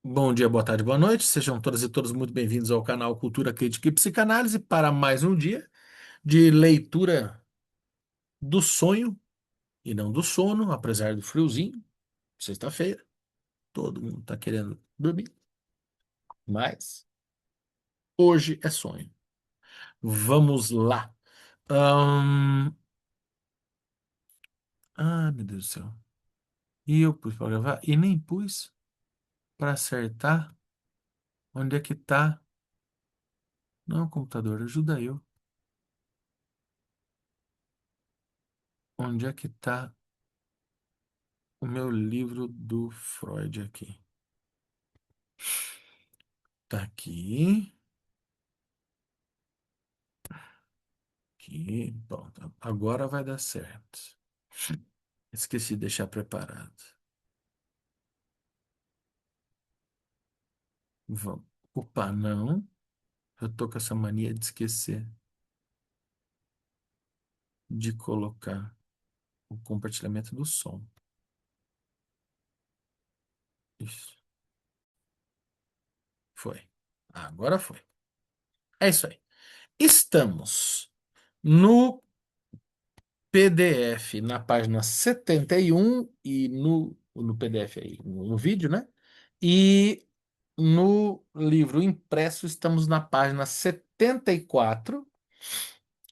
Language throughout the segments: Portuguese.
Bom dia, boa tarde, boa noite. Sejam todas e todos muito bem-vindos ao canal Cultura Crítica e Psicanálise para mais um dia de leitura do sonho e não do sono, apesar do friozinho. Sexta-feira, todo mundo está querendo dormir, mas hoje é sonho. Vamos lá. Ahn, meu Deus do céu. E eu pus para gravar e nem pus para acertar onde é que tá. Não, computador, ajuda eu. Onde é que tá o meu livro do Freud aqui? Tá aqui, aqui, pronto. Agora vai dar certo. Esqueci de deixar preparado. Vamos. Opa, não. Eu tô com essa mania de esquecer de colocar o compartilhamento do som. Isso. Foi. Agora foi. É isso aí. Estamos no PDF, na página 71 e no PDF aí, no vídeo, né? E no livro impresso, estamos na página 74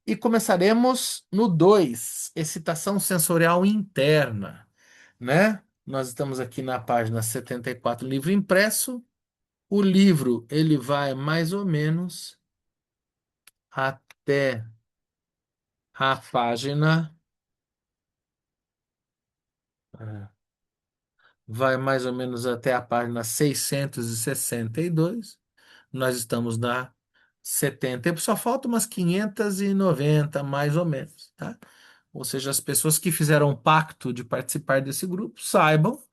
e começaremos no 2, excitação sensorial interna, né? Nós estamos aqui na página 74, livro impresso. O livro, ele vai mais ou menos até a página, ah, vai mais ou menos até a página 662. Nós estamos na 70, só falta umas 590, mais ou menos, tá? Ou seja, as pessoas que fizeram um pacto de participar desse grupo saibam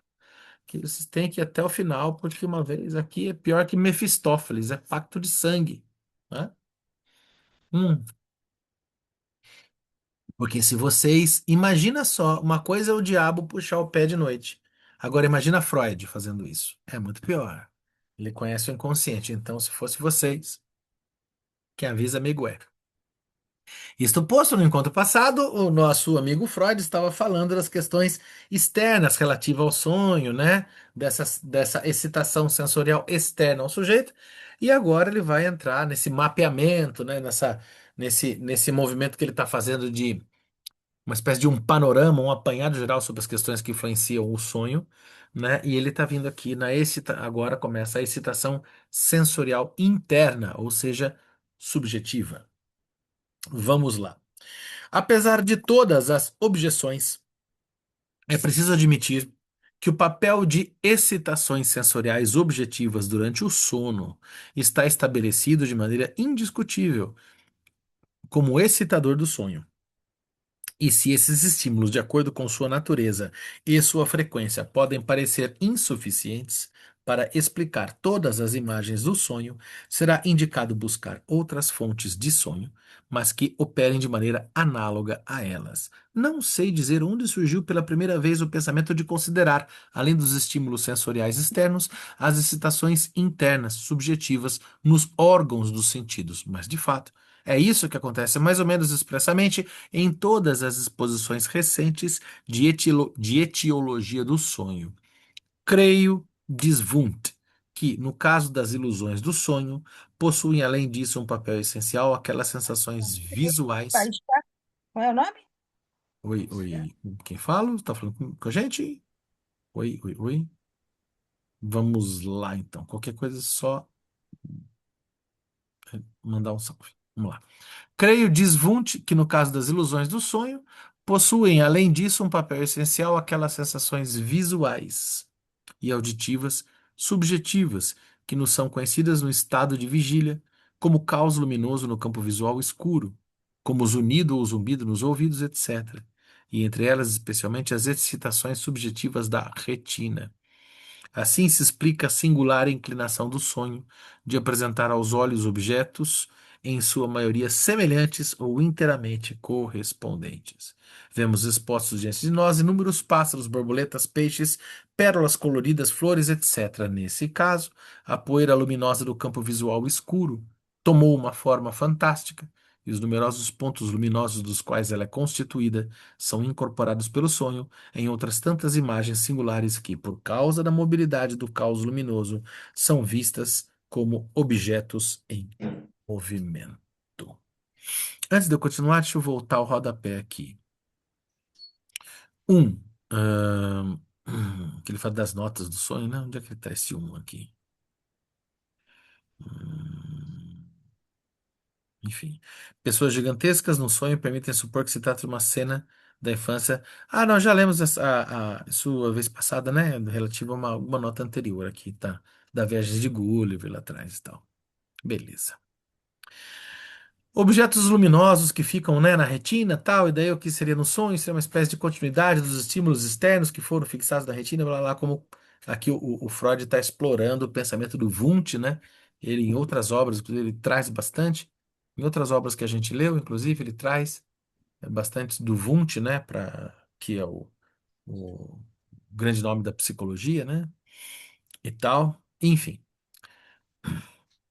que eles têm que ir até o final, porque uma vez aqui é pior que Mefistófeles, é pacto de sangue, né? Hum, porque se vocês, imagina só, uma coisa é o diabo puxar o pé de noite. Agora imagina Freud fazendo isso. É muito pior. Ele conhece o inconsciente, então se fosse vocês, quem avisa amigo é. Isto posto, no encontro passado, o nosso amigo Freud estava falando das questões externas relativas ao sonho, né? Dessa excitação sensorial externa ao sujeito, e agora ele vai entrar nesse mapeamento, né? Nesse movimento que ele está fazendo de uma espécie de um panorama, um apanhado geral sobre as questões que influenciam o sonho, né? E ele está vindo aqui agora começa a excitação sensorial interna, ou seja, subjetiva. Vamos lá. Apesar de todas as objeções, é preciso admitir que o papel de excitações sensoriais objetivas durante o sono está estabelecido de maneira indiscutível como excitador do sonho. E se esses estímulos, de acordo com sua natureza e sua frequência, podem parecer insuficientes para explicar todas as imagens do sonho, será indicado buscar outras fontes de sonho, mas que operem de maneira análoga a elas. Não sei dizer onde surgiu pela primeira vez o pensamento de considerar, além dos estímulos sensoriais externos, as excitações internas, subjetivas, nos órgãos dos sentidos, mas de fato. É isso que acontece mais ou menos expressamente em todas as exposições recentes de etiologia do sonho. Creio, diz Wundt, que, no caso das ilusões do sonho, possuem além disso um papel essencial aquelas sensações visuais. País, tá? Qual é o nome? Oi, oi, quem fala? Está falando com a gente? Oi, oi, oi. Vamos lá então. Qualquer coisa é só mandar um salve. Vamos lá. Creio, diz Wundt, que no caso das ilusões do sonho, possuem, além disso, um papel essencial aquelas sensações visuais e auditivas subjetivas que nos são conhecidas no estado de vigília, como caos luminoso no campo visual escuro, como zunido ou zumbido nos ouvidos, etc. E entre elas, especialmente, as excitações subjetivas da retina. Assim se explica a singular inclinação do sonho de apresentar aos olhos objetos em sua maioria semelhantes ou inteiramente correspondentes. Vemos expostos diante de nós inúmeros pássaros, borboletas, peixes, pérolas coloridas, flores, etc. Nesse caso, a poeira luminosa do campo visual escuro tomou uma forma fantástica, e os numerosos pontos luminosos dos quais ela é constituída são incorporados pelo sonho em outras tantas imagens singulares que, por causa da mobilidade do caos luminoso, são vistas como objetos em movimento. Antes de eu continuar, deixa eu voltar ao rodapé aqui. Um. Que ele fala das notas do sonho, né? Onde é que ele está esse um aqui? Hum, enfim. Pessoas gigantescas no sonho permitem supor que se trata de uma cena da infância. Ah, nós já lemos isso a vez passada, né? Relativo a uma nota anterior aqui, tá? Da viagem de Gulliver lá atrás e tal. Beleza. Objetos luminosos que ficam, né, na retina, tal, e daí o que seria no sonho seria uma espécie de continuidade dos estímulos externos que foram fixados na retina, blá, blá, como aqui o Freud está explorando o pensamento do Wundt, né? Ele em outras obras, inclusive, ele traz bastante, em outras obras que a gente leu, inclusive, ele traz bastante do Wundt, né, que é o grande nome da psicologia, né, e tal, enfim.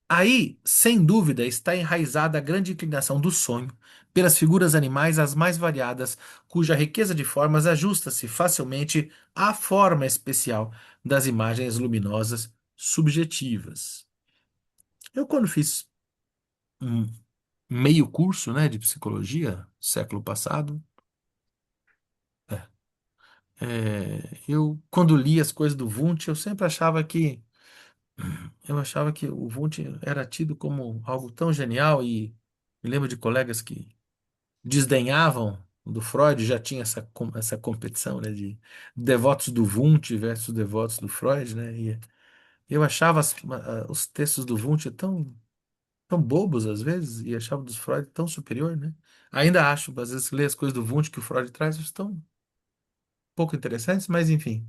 Aí, sem dúvida, está enraizada a grande inclinação do sonho pelas figuras animais as mais variadas, cuja riqueza de formas ajusta-se facilmente à forma especial das imagens luminosas subjetivas. Eu, quando fiz um meio curso, né, de psicologia, século passado, eu, quando li as coisas do Wundt, eu achava que o Wundt era tido como algo tão genial e me lembro de colegas que desdenhavam do Freud, já tinha essa competição, né, de devotos do Wundt versus devotos do Freud, né, e eu achava os textos do Wundt tão bobos às vezes, e achava dos Freud tão superior, né. Ainda acho, às vezes, ler as coisas do Wundt que o Freud traz estão pouco interessantes, mas enfim.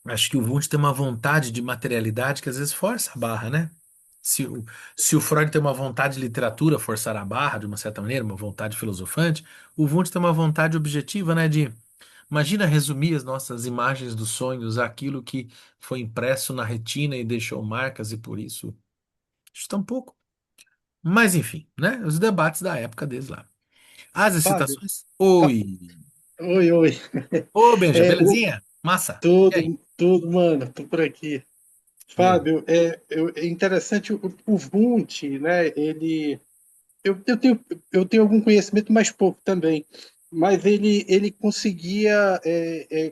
Acho que o Wundt tem uma vontade de materialidade que às vezes força a barra, né? Se o, se o Freud tem uma vontade de literatura forçar a barra, de uma certa maneira, uma vontade filosofante, o Wundt tem uma vontade objetiva, né? Imagina resumir as nossas imagens dos sonhos, aquilo que foi impresso na retina e deixou marcas, e por isso está um pouco. Mas enfim, né? Os debates da época deles lá. As Fábio, excitações. Fa- Oi! oi, oi. Ô, Benja, É, belezinha? Massa. E aí? tudo, mano, tô por aqui. Beleza. Fábio, é interessante o Wundt, né? Eu tenho algum conhecimento, mas pouco também. Mas ele conseguia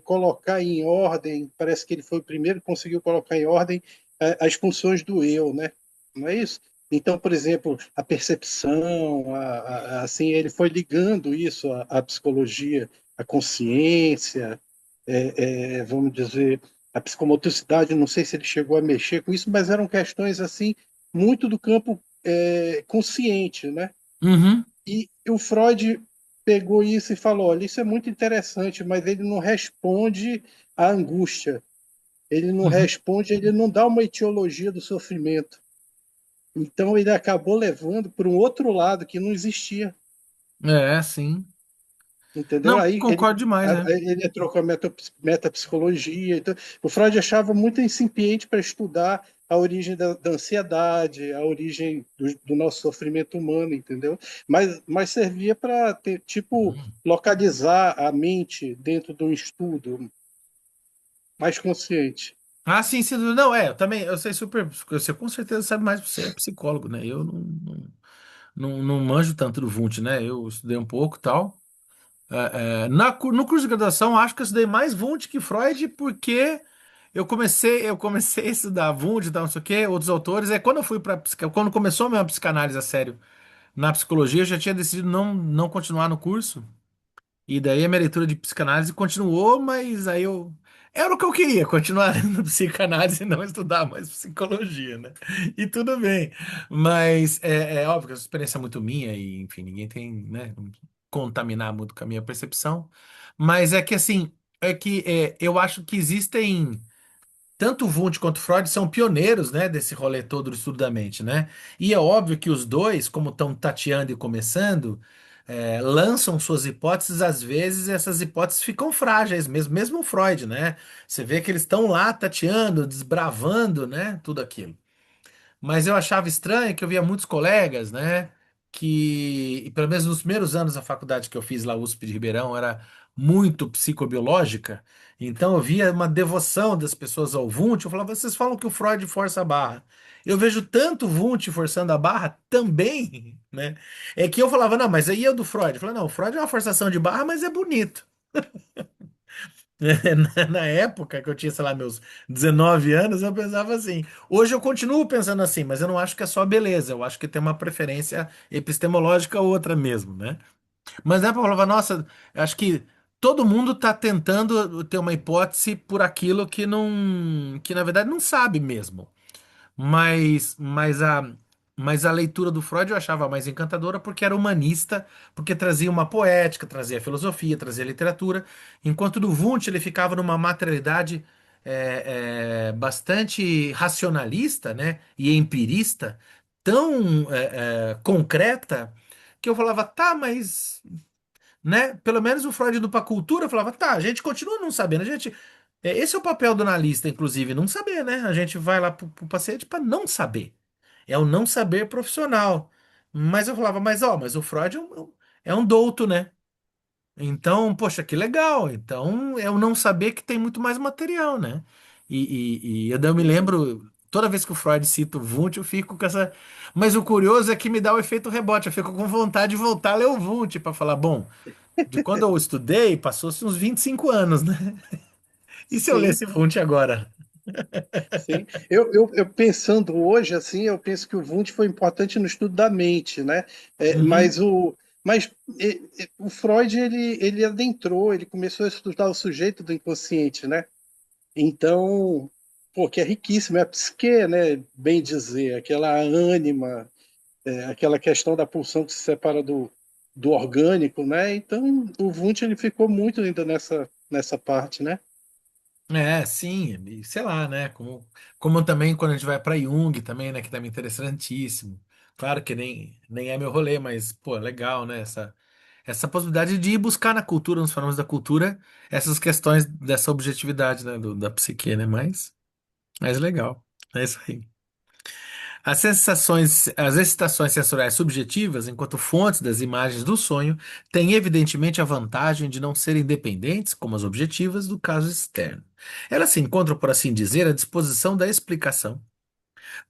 colocar em ordem, parece que ele foi o primeiro que conseguiu colocar em ordem as funções do eu, né? Não é isso? Então, por exemplo, a percepção, assim, ele foi ligando isso à psicologia, à consciência, vamos dizer, a psicomotricidade, não sei se ele chegou a mexer com isso, mas eram questões assim muito do campo consciente, né? Uhum, E o Freud pegou isso e falou: olha, isso é muito interessante, mas ele não responde à angústia, ele não uhum. responde, ele não dá uma etiologia do sofrimento. Então ele acabou levando para um outro lado que não existia, É, sim. entendeu? Não, Aí ele, concordo demais, é. ele entrou com a metapsicologia. Então, o Freud achava muito incipiente para estudar a origem da ansiedade, a origem do nosso sofrimento humano, entendeu? Mas servia para tipo Uhum. localizar a mente dentro de um estudo mais consciente. Ah, sim, sim. Não, eu também, eu sei super, você com certeza sabe mais, você é psicólogo, né? Eu não manjo tanto do Wundt, né? Eu estudei um pouco e tal. No curso de graduação, acho que eu estudei mais Wundt que Freud, porque eu comecei a estudar Wundt e tal, não sei o quê, outros autores. Quando eu fui quando começou a minha psicanálise a sério na psicologia, eu já tinha decidido não continuar no curso. E daí a minha leitura de psicanálise continuou, mas aí eu. Era o que eu queria, continuar lendo psicanálise e não estudar mais psicologia, né? E tudo bem. Mas é óbvio que essa experiência é muito minha e, enfim, ninguém tem, né, contaminar muito com a minha percepção. Mas é que, assim, eu acho que existem. tanto Wundt quanto Freud são pioneiros, né, desse rolê todo do estudo da mente, né? E é óbvio que os dois, como estão tateando e começando, lançam suas hipóteses, às vezes essas hipóteses ficam frágeis, mesmo o Freud, né? Você vê que eles estão lá tateando, desbravando, né, tudo aquilo. Mas eu achava estranho que eu via muitos colegas, né? Que, e pelo menos nos primeiros anos da faculdade que eu fiz lá, USP de Ribeirão, era muito psicobiológica. Então eu via uma devoção das pessoas ao Wundt. Eu falava, vocês falam que o Freud força a barra. Eu vejo tanto Wundt forçando a barra também, né? É que eu falava, não, mas aí é o do Freud. Eu falava, não, o Freud é uma forçação de barra, mas é bonito. Na época que eu tinha, sei lá, meus 19 anos, eu pensava assim. Hoje eu continuo pensando assim, mas eu não acho que é só beleza, eu acho que tem uma preferência epistemológica outra mesmo, né? Mas na época eu falava, nossa, eu acho que todo mundo está tentando ter uma hipótese por aquilo que não, que na verdade não sabe mesmo. Mas, mas a, mas a leitura do Freud eu achava mais encantadora porque era humanista, porque trazia uma poética, trazia filosofia, trazia literatura, enquanto do Wundt ele ficava numa materialidade bastante racionalista, né, e empirista, tão concreta, que eu falava, tá, mas né? Pelo menos o Freud indo para a cultura falava, tá, a gente continua não sabendo, a gente, esse é o papel do analista, inclusive, não saber, né? A gente vai lá pro paciente para não saber. É o não saber profissional. Mas eu falava, mas ó, mas o Freud é um douto, né? Então, poxa, que legal. Então, é o não saber que tem muito mais material, né? Eu me lembro, toda vez que o Freud cita o Wundt, eu fico com essa. Mas o curioso é que me dá o efeito rebote. Eu fico com vontade de voltar a ler o Wundt para falar, bom. De quando eu estudei, passou-se uns 25 anos, né? E se eu Sim, lesse Wundt agora? sim. Eu pensando hoje, assim, eu penso que o Wundt foi importante no estudo da mente, né? Uhum. O Freud, ele adentrou, ele começou a estudar o sujeito do inconsciente, né? Então, pô, que é riquíssimo, é a psique, né? Bem dizer, aquela ânima, aquela questão da pulsão que se separa do orgânico, né? Então, o Wundt, ele ficou muito ainda nessa parte, né? Sim, e sei lá, né? Como também quando a gente vai para Jung também, né? Que também é interessantíssimo. Claro que nem é meu rolê, mas, pô, é legal, né? Essa possibilidade de ir buscar na cultura, nos fenômenos da cultura, essas questões dessa objetividade, né? Da psique, né? Mas legal. É isso aí. As excitações sensoriais subjetivas, enquanto fontes das imagens do sonho, têm evidentemente a vantagem de não serem dependentes, como as objetivas, do caso externo. Elas se encontram, por assim dizer, à disposição da explicação,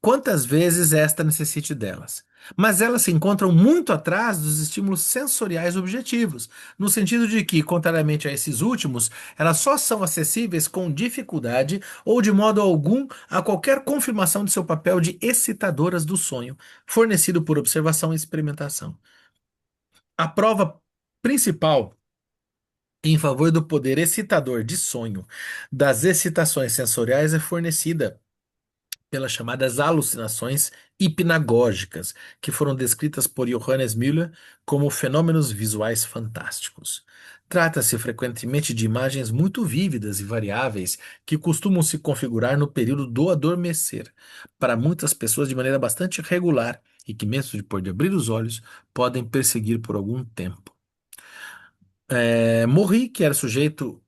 quantas vezes esta necessite delas. Mas elas se encontram muito atrás dos estímulos sensoriais objetivos, no sentido de que, contrariamente a esses últimos, elas só são acessíveis com dificuldade ou de modo algum a qualquer confirmação de seu papel de excitadoras do sonho, fornecido por observação e experimentação. A prova principal em favor do poder excitador de sonho das excitações sensoriais é fornecida pelas chamadas alucinações hipnagógicas, que foram descritas por Johannes Müller como fenômenos visuais fantásticos. Trata-se frequentemente de imagens muito vívidas e variáveis que costumam se configurar no período do adormecer, para muitas pessoas de maneira bastante regular e que, mesmo depois de abrir os olhos, podem perseguir por algum tempo. Morri, que era sujeito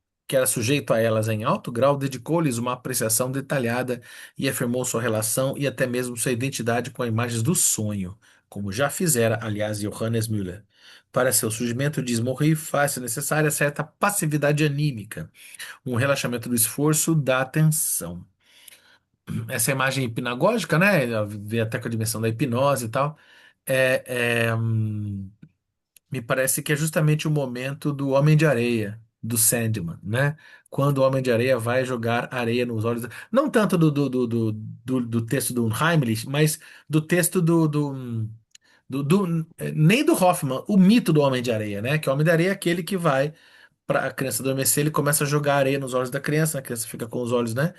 a elas em alto grau, dedicou-lhes uma apreciação detalhada e afirmou sua relação e até mesmo sua identidade com imagens do sonho, como já fizera, aliás, Johannes Müller. Para seu surgimento, diz Morri, faz-se necessária certa passividade anímica, um relaxamento do esforço da atenção. Essa imagem hipnagógica, né? Vê até com a dimensão da hipnose e tal. É, é, hum, Me parece que é justamente o momento do Homem de Areia, do Sandman, né? Quando o Homem de Areia vai jogar areia nos olhos. Não tanto do texto do Heimlich, mas do texto nem do Hoffman, o mito do Homem de Areia, né? Que o Homem de Areia é aquele que vai para a criança adormecer, ele começa a jogar areia nos olhos da criança, a criança fica com os olhos, né?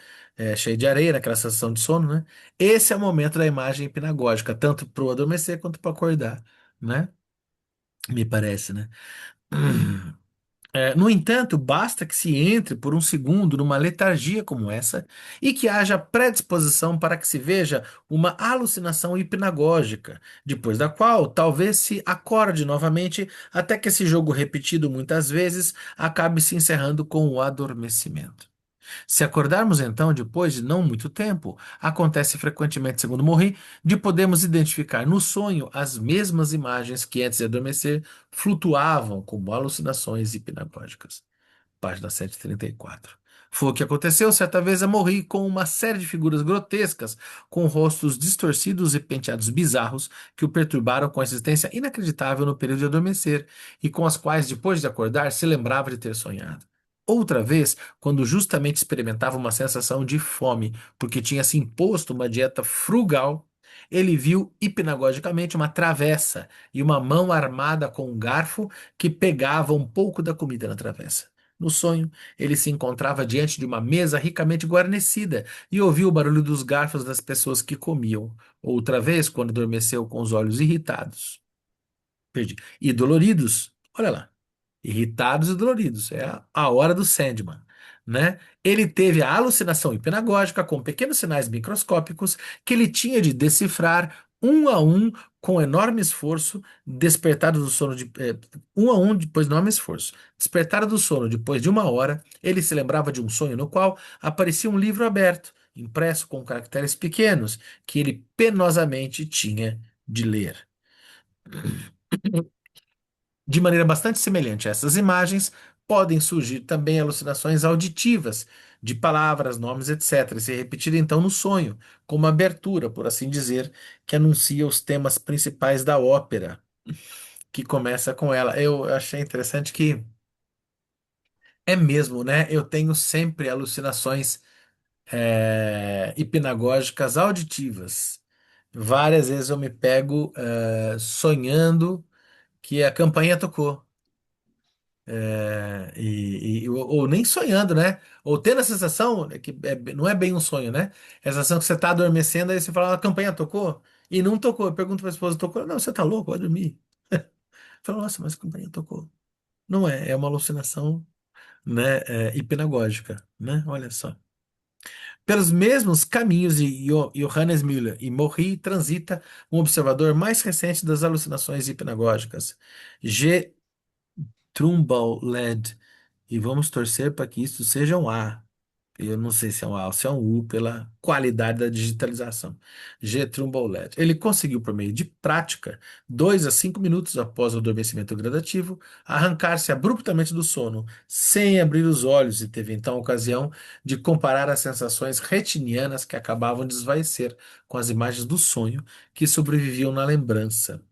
Cheio de areia, naquela sensação de sono, né? Esse é o momento da imagem hipnagógica, tanto para o adormecer quanto para acordar, né? Me parece, né? No entanto, basta que se entre por um segundo numa letargia como essa e que haja predisposição para que se veja uma alucinação hipnagógica, depois da qual talvez se acorde novamente até que esse jogo repetido muitas vezes acabe se encerrando com o adormecimento. Se acordarmos então depois de não muito tempo, acontece frequentemente, segundo Morri, de podermos identificar no sonho as mesmas imagens que antes de adormecer flutuavam como alucinações hipnagógicas. Página 134. Foi o que aconteceu certa vez a Morri com uma série de figuras grotescas, com rostos distorcidos e penteados bizarros que o perturbaram com a existência inacreditável no período de adormecer e com as quais, depois de acordar, se lembrava de ter sonhado. Outra vez, quando justamente experimentava uma sensação de fome, porque tinha se imposto uma dieta frugal, ele viu hipnagogicamente uma travessa e uma mão armada com um garfo que pegava um pouco da comida na travessa. No sonho, ele se encontrava diante de uma mesa ricamente guarnecida e ouviu o barulho dos garfos das pessoas que comiam. Outra vez, quando adormeceu com os olhos irritados, perdi, e doloridos, olha lá, irritados e doloridos, é a hora do Sandman, né? Ele teve a alucinação hipnagógica com pequenos sinais microscópicos que ele tinha de decifrar um a um com enorme esforço, despertado do sono um a um depois de enorme esforço. Despertado do sono depois de uma hora, ele se lembrava de um sonho no qual aparecia um livro aberto, impresso com caracteres pequenos, que ele penosamente tinha de ler. De maneira bastante semelhante a essas imagens, podem surgir também alucinações auditivas, de palavras, nomes, etc., e se repetir então no sonho, como abertura, por assim dizer, que anuncia os temas principais da ópera, que começa com ela. Eu achei interessante que é mesmo, né? Eu tenho sempre alucinações hipnagógicas auditivas. Várias vezes eu me pego sonhando que a campainha tocou. Ou nem sonhando, né? Ou tendo a sensação que não é bem um sonho, né? É a sensação que você tá adormecendo, aí você fala, a campanha tocou? E não tocou. Eu pergunto pra esposa, tocou? Não, você tá louco, vai dormir. Fala, nossa, mas a campanha tocou. Não é, é uma alucinação, né, hipnagógica, né? Olha só. Pelos mesmos caminhos de Johannes Müller e Morri transita um observador mais recente das alucinações hipnagógicas, G. Trumbull Led, e vamos torcer para que isso seja um A. Eu não sei se é um A ou se é um U pela qualidade da digitalização. G. Trumbull Led. Ele conseguiu, por meio de prática, 2 a 5 minutos após o adormecimento gradativo, arrancar-se abruptamente do sono, sem abrir os olhos, e teve então a ocasião de comparar as sensações retinianas que acabavam de esvaecer com as imagens do sonho que sobreviviam na lembrança.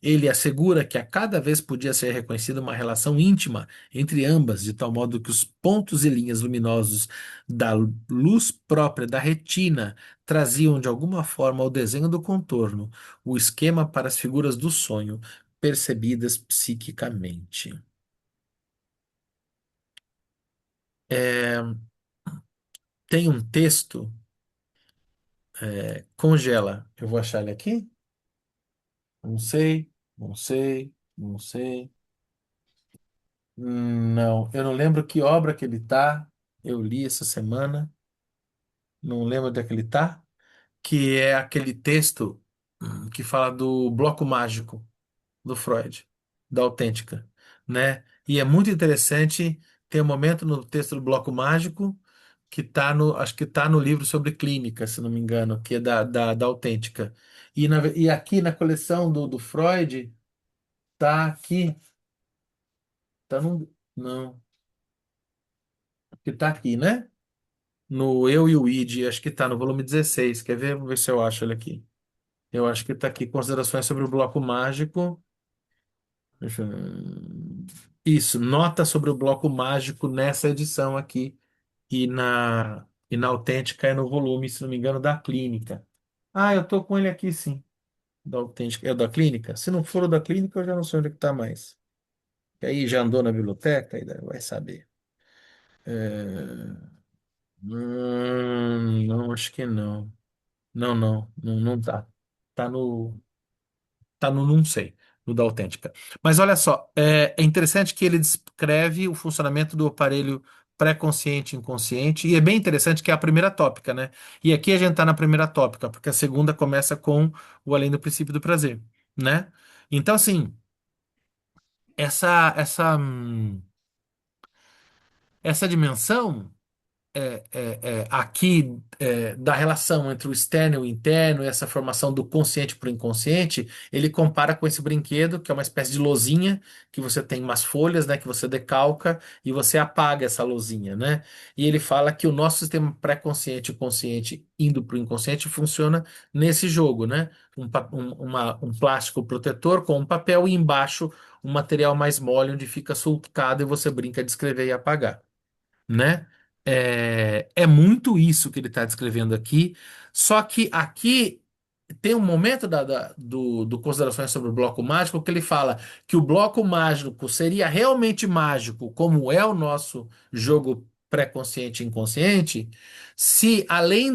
Ele assegura que a cada vez podia ser reconhecida uma relação íntima entre ambas, de tal modo que os pontos e linhas luminosos da luz própria da retina traziam de alguma forma ao desenho do contorno o esquema para as figuras do sonho percebidas psiquicamente. É, tem um texto, congela. Eu vou achar ele aqui? Não sei, não sei, não sei. Não, eu não lembro que obra que ele tá. Eu li essa semana, não lembro onde é que ele tá, que é aquele texto que fala do bloco mágico do Freud, da autêntica, né? E é muito interessante, tem um momento no texto do bloco mágico que tá no, acho que tá no livro sobre clínica, se não me engano, que é da autêntica. E aqui na coleção do Freud, tá aqui, tá no, não, que tá aqui, né? No Eu e o Id, acho que tá no volume 16. Quer ver? Vou ver se eu acho ele aqui. Eu acho que tá aqui. Considerações sobre o bloco mágico. Isso, nota sobre o bloco mágico nessa edição aqui. E na autêntica é no volume, se não me engano, da clínica. Ah, eu tô com ele aqui sim. Da autêntica. É o da clínica? Se não for o da clínica, eu já não sei onde é que tá mais. E aí já andou na biblioteca, aí vai saber. É, não, acho que não. Não, não tá. Tá no, tá no não sei. no da autêntica. Mas olha só, é interessante que ele descreve o funcionamento do aparelho pré-consciente e inconsciente, e é bem interessante que é a primeira tópica, né? E aqui a gente está na primeira tópica, porque a segunda começa com o além do princípio do prazer, né? Então, assim, essa dimensão aqui da relação entre o externo e o interno, e essa formação do consciente para o inconsciente, ele compara com esse brinquedo, que é uma espécie de lousinha, que você tem umas folhas, né, que você decalca e você apaga essa lousinha, né? E ele fala que o nosso sistema pré-consciente e consciente indo para o inconsciente funciona nesse jogo, né? Um plástico protetor com um papel e embaixo um material mais mole onde fica sulcado e você brinca de escrever e apagar, né? É muito isso que ele está descrevendo aqui, só que aqui tem um momento do Considerações sobre o Bloco Mágico que ele fala que o bloco mágico seria realmente mágico, como é o nosso jogo pré-consciente e inconsciente, se além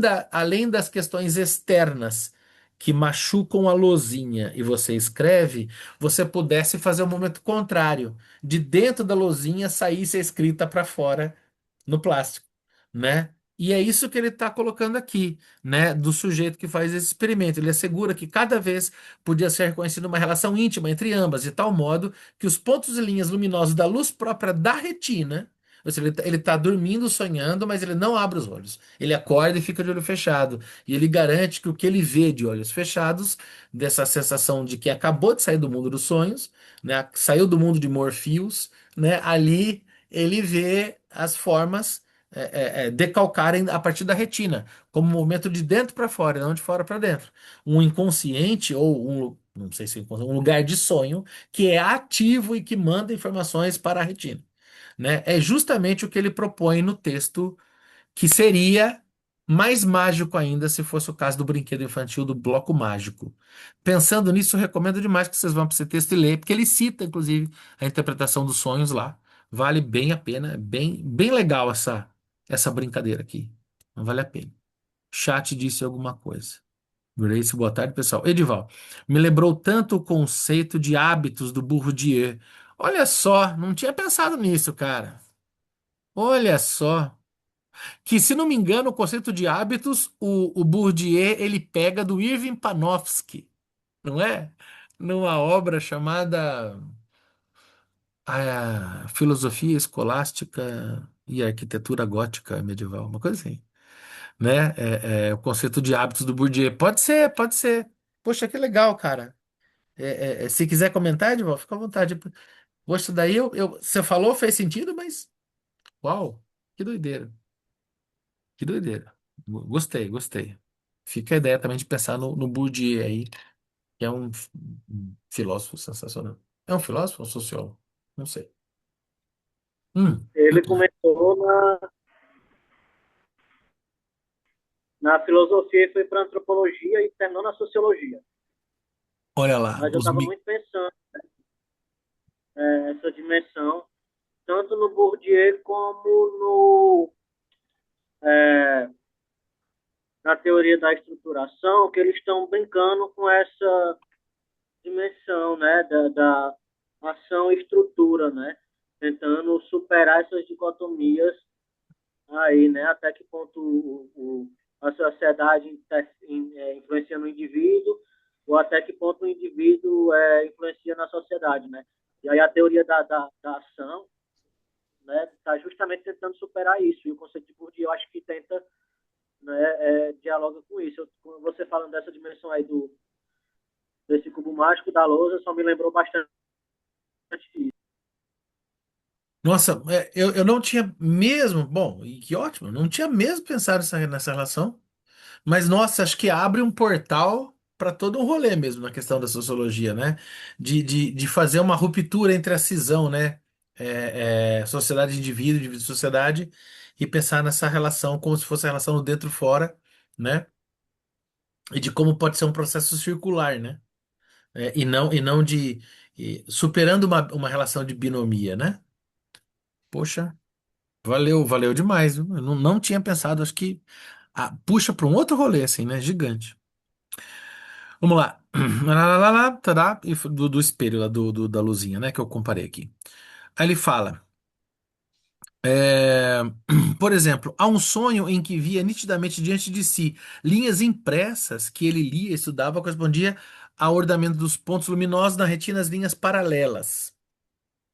das questões externas que machucam a lousinha e você escreve, você pudesse fazer o momento contrário, de dentro da lousinha saísse a escrita para fora no plástico, né? E é isso que ele está colocando aqui, né? Do sujeito que faz esse experimento. Ele assegura que cada vez podia ser reconhecida uma relação íntima entre ambas, de tal modo que os pontos e linhas luminosos da luz própria da retina, ou seja, ele está dormindo, sonhando, mas ele não abre os olhos. Ele acorda e fica de olho fechado. E ele garante que o que ele vê de olhos fechados, dessa sensação de que acabou de sair do mundo dos sonhos, né? Saiu do mundo de Morpheus, né? Ali ele vê as formas decalcarem a partir da retina, como um movimento de dentro para fora, e não de fora para dentro. Um inconsciente ou não sei se um lugar de sonho que é ativo e que manda informações para a retina, né? É justamente o que ele propõe no texto, que seria mais mágico ainda se fosse o caso do brinquedo infantil do bloco mágico. Pensando nisso, eu recomendo demais que vocês vão para esse texto e leiam, porque ele cita, inclusive, a interpretação dos sonhos lá. Vale bem a pena, é bem legal essa brincadeira aqui. Não vale a pena. Chat disse alguma coisa. Grace, boa tarde, pessoal. Edival, me lembrou tanto o conceito de hábitos do Bourdieu. Olha só, não tinha pensado nisso, cara. Olha só. Que, se não me engano, o conceito de hábitos, o Bourdieu, ele pega do Irving Panofsky, não é? Numa obra chamada A Filosofia Escolástica e a Arquitetura Gótica Medieval, uma coisa assim, né? O conceito de hábitos do Bourdieu. Pode ser, pode ser. Poxa, que legal, cara. Se quiser comentar, Edival, fica à vontade. Poxa, daí você falou, fez sentido, mas uau, que doideira. Que doideira. Gostei, gostei. Fica a ideia também de pensar no Bourdieu aí, que é um filósofo sensacional. É um filósofo ou um sociólogo? Não sei. Hum, Ele começou na filosofia e foi para antropologia e terminou na sociologia. olha lá, Mas eu estava muito pensando nessa dimensão, tanto no Bourdieu como é, na teoria da estruturação, que eles estão brincando com essa dimensão, né, da ação e estrutura, né, tentando superar essas dicotomias aí, né, até que ponto a sociedade influencia no indivíduo ou até que ponto o indivíduo influencia na sociedade, né. E aí a teoria da ação, né, está justamente tentando superar isso. E o conceito de Bourdieu, eu acho que tenta, né, dialoga com isso. Você falando dessa dimensão aí desse cubo mágico da lousa, só me lembrou bastante disso. nossa, eu não tinha mesmo, bom, e que ótimo, não tinha mesmo pensado nessa relação. Mas, nossa, acho que abre um portal para todo um rolê mesmo na questão da sociologia, né? De fazer uma ruptura entre a cisão, né? Sociedade de indivíduo, indivíduo e sociedade, e pensar nessa relação como se fosse a relação do dentro-fora, né? E de como pode ser um processo circular, né? E não superando uma relação de binomia, né? Poxa, valeu demais, viu? Eu não tinha pensado, acho que puxa para um outro rolê, assim, né? Gigante. Vamos lá. Lá, lá, lá, tará, do espelho, lá da luzinha, né? Que eu comparei aqui. Aí ele fala. é, por exemplo, há um sonho em que via nitidamente diante de si linhas impressas que ele lia e estudava, correspondia ao ordenamento dos pontos luminosos na retina, as linhas paralelas.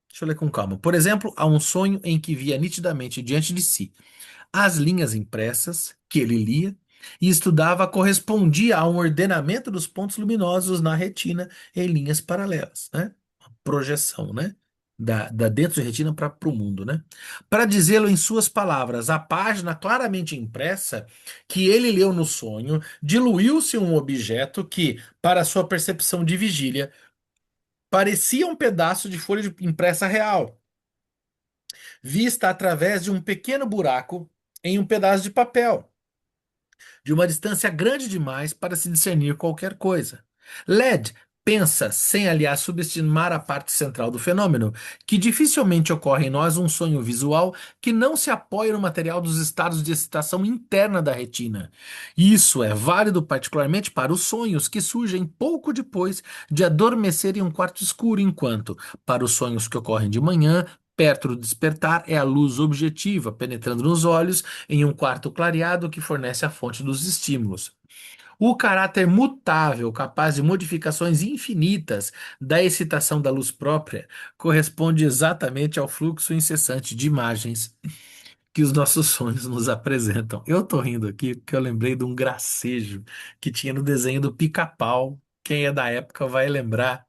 Deixa eu ler com calma. Por exemplo, há um sonho em que via nitidamente diante de si as linhas impressas que ele lia e estudava correspondia a um ordenamento dos pontos luminosos na retina em linhas paralelas, né? Projeção, né? Da dentro da retina para o mundo, né? Para dizê-lo em suas palavras, a página claramente impressa que ele leu no sonho diluiu-se em um objeto que, para sua percepção de vigília, parecia um pedaço de folha impressa real, vista através de um pequeno buraco em um pedaço de papel, de uma distância grande demais para se discernir qualquer coisa. LED pensa, sem aliás subestimar a parte central do fenômeno, que dificilmente ocorre em nós um sonho visual que não se apoia no material dos estados de excitação interna da retina. Isso é válido particularmente para os sonhos que surgem pouco depois de adormecer em um quarto escuro, enquanto, para os sonhos que ocorrem de manhã, perto do despertar, é a luz objetiva penetrando nos olhos em um quarto clareado que fornece a fonte dos estímulos. O caráter mutável, capaz de modificações infinitas da excitação da luz própria, corresponde exatamente ao fluxo incessante de imagens que os nossos sonhos nos apresentam. Eu tô rindo aqui porque eu lembrei de um gracejo que tinha no desenho do Pica-Pau. Quem é da época vai lembrar.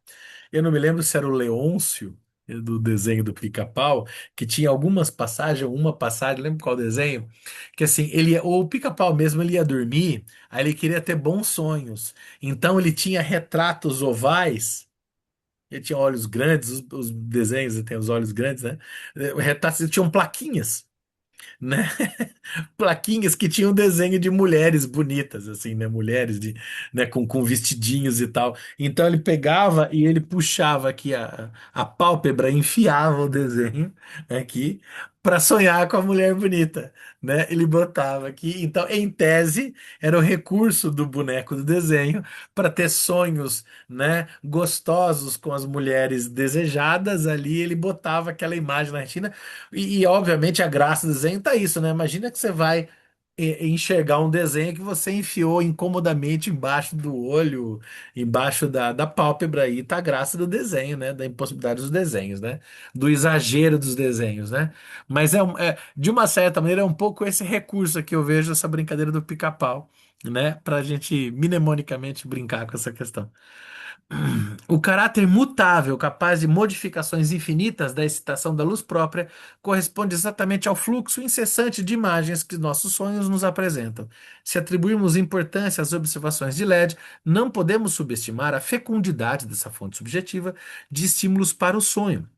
Eu não me lembro se era o Leôncio do desenho do Pica-Pau, que tinha algumas passagens, uma passagem, lembra qual desenho? Que assim, ou o Pica-Pau mesmo, ele ia dormir, aí ele queria ter bons sonhos. Então ele tinha retratos ovais. Ele tinha olhos grandes, os desenhos têm os olhos grandes, né? Retratos tinham plaquinhas, né? Plaquinhas que tinham desenho de mulheres bonitas, assim, né? Mulheres né? Com vestidinhos e tal. Então ele pegava e ele puxava aqui a pálpebra, enfiava o desenho aqui para sonhar com a mulher bonita, né? Ele botava aqui. Então, em tese, era o recurso do boneco do desenho para ter sonhos, né? Gostosos com as mulheres desejadas ali. Ele botava aquela imagem na retina obviamente a graça do desenho tá isso, né? Imagina que você vai enxergar um desenho que você enfiou incomodamente embaixo do olho, embaixo da pálpebra aí, tá a graça do desenho, né? Da impossibilidade dos desenhos, né? Do exagero dos desenhos, né? Mas de uma certa maneira é um pouco esse recurso que eu vejo essa brincadeira do pica-pau, né? Pra gente mnemonicamente brincar com essa questão. O caráter mutável, capaz de modificações infinitas da excitação da luz própria, corresponde exatamente ao fluxo incessante de imagens que nossos sonhos nos apresentam. Se atribuirmos importância às observações de LED, não podemos subestimar a fecundidade dessa fonte subjetiva de estímulos para o sonho.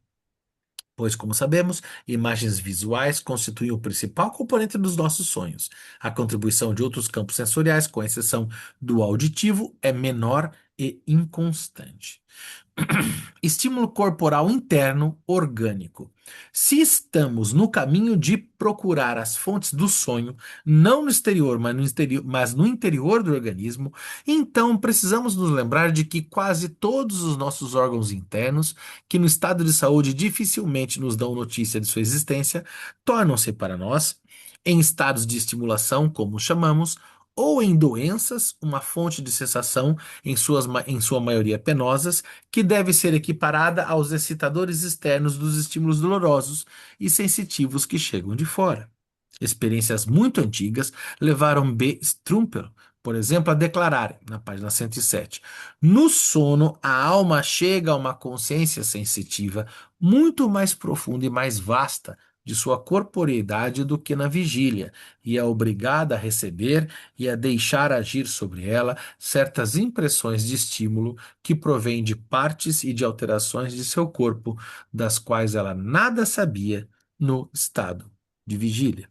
Pois, como sabemos, imagens visuais constituem o principal componente dos nossos sonhos. A contribuição de outros campos sensoriais, com exceção do auditivo, é menor e inconstante. Estímulo corporal interno orgânico. Se estamos no caminho de procurar as fontes do sonho, não no exterior, mas no interior do organismo, então precisamos nos lembrar de que quase todos os nossos órgãos internos, que no estado de saúde dificilmente nos dão notícia de sua existência, tornam-se para nós, em estados de estimulação, como chamamos, ou em doenças, uma fonte de sensação, em sua maioria penosas, que deve ser equiparada aos excitadores externos dos estímulos dolorosos e sensitivos que chegam de fora. Experiências muito antigas levaram B. Strumpel, por exemplo, a declarar, na página 107, no sono a alma chega a uma consciência sensitiva muito mais profunda e mais vasta de sua corporeidade do que na vigília, e é obrigada a receber e a deixar agir sobre ela certas impressões de estímulo que provém de partes e de alterações de seu corpo, das quais ela nada sabia no estado de vigília.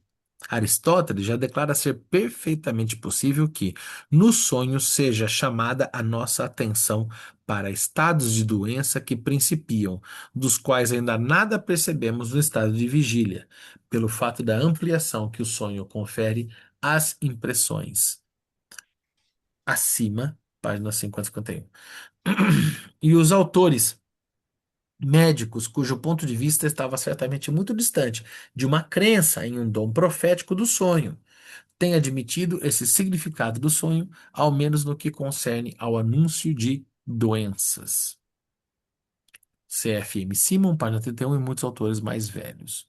Aristóteles já declara ser perfeitamente possível que, no sonho, seja chamada a nossa atenção para estados de doença que principiam, dos quais ainda nada percebemos no estado de vigília, pelo fato da ampliação que o sonho confere às impressões acima página 50 e 51. E os autores médicos, cujo ponto de vista estava certamente muito distante de uma crença em um dom profético do sonho, têm admitido esse significado do sonho, ao menos no que concerne ao anúncio de doenças. CFM Simon, página 31, e muitos autores mais velhos.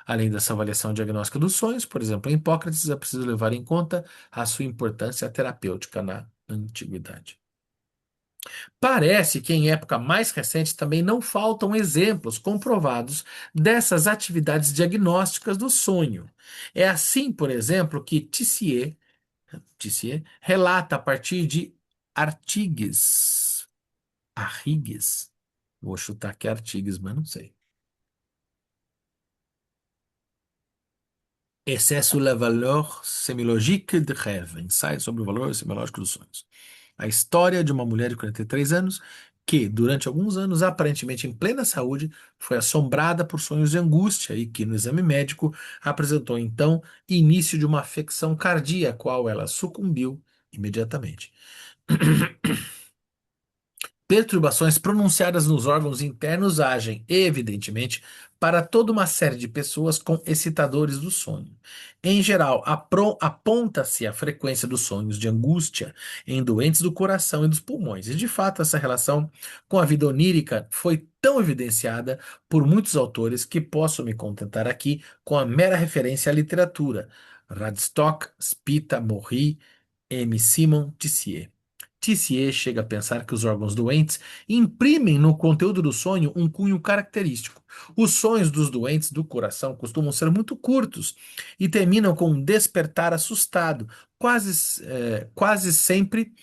Além dessa avaliação diagnóstica dos sonhos, por exemplo, em Hipócrates, é preciso levar em conta a sua importância terapêutica na antiguidade. Parece que em época mais recente também não faltam exemplos comprovados dessas atividades diagnósticas do sonho. É assim, por exemplo, que Tissier relata a partir de Arrigues, vou chutar aqui Artigues, mas não sei. Essai sur la valeur sémiologique de rêve, ensaio sobre o valor semiológico dos sonhos. A história de uma mulher de 43 anos que, durante alguns anos, aparentemente em plena saúde, foi assombrada por sonhos de angústia e que, no exame médico, apresentou então início de uma afecção cardíaca, a qual ela sucumbiu imediatamente. Perturbações pronunciadas nos órgãos internos agem, evidentemente, para toda uma série de pessoas com excitadores do sonho. Em geral, aponta-se a frequência dos sonhos de angústia em doentes do coração e dos pulmões. E, de fato, essa relação com a vida onírica foi tão evidenciada por muitos autores que posso me contentar aqui com a mera referência à literatura. Radstock, Spita, Maury, M. Simon, Tissier. Tissier chega a pensar que os órgãos doentes imprimem no conteúdo do sonho um cunho característico. Os sonhos dos doentes do coração costumam ser muito curtos e terminam com um despertar assustado. Quase sempre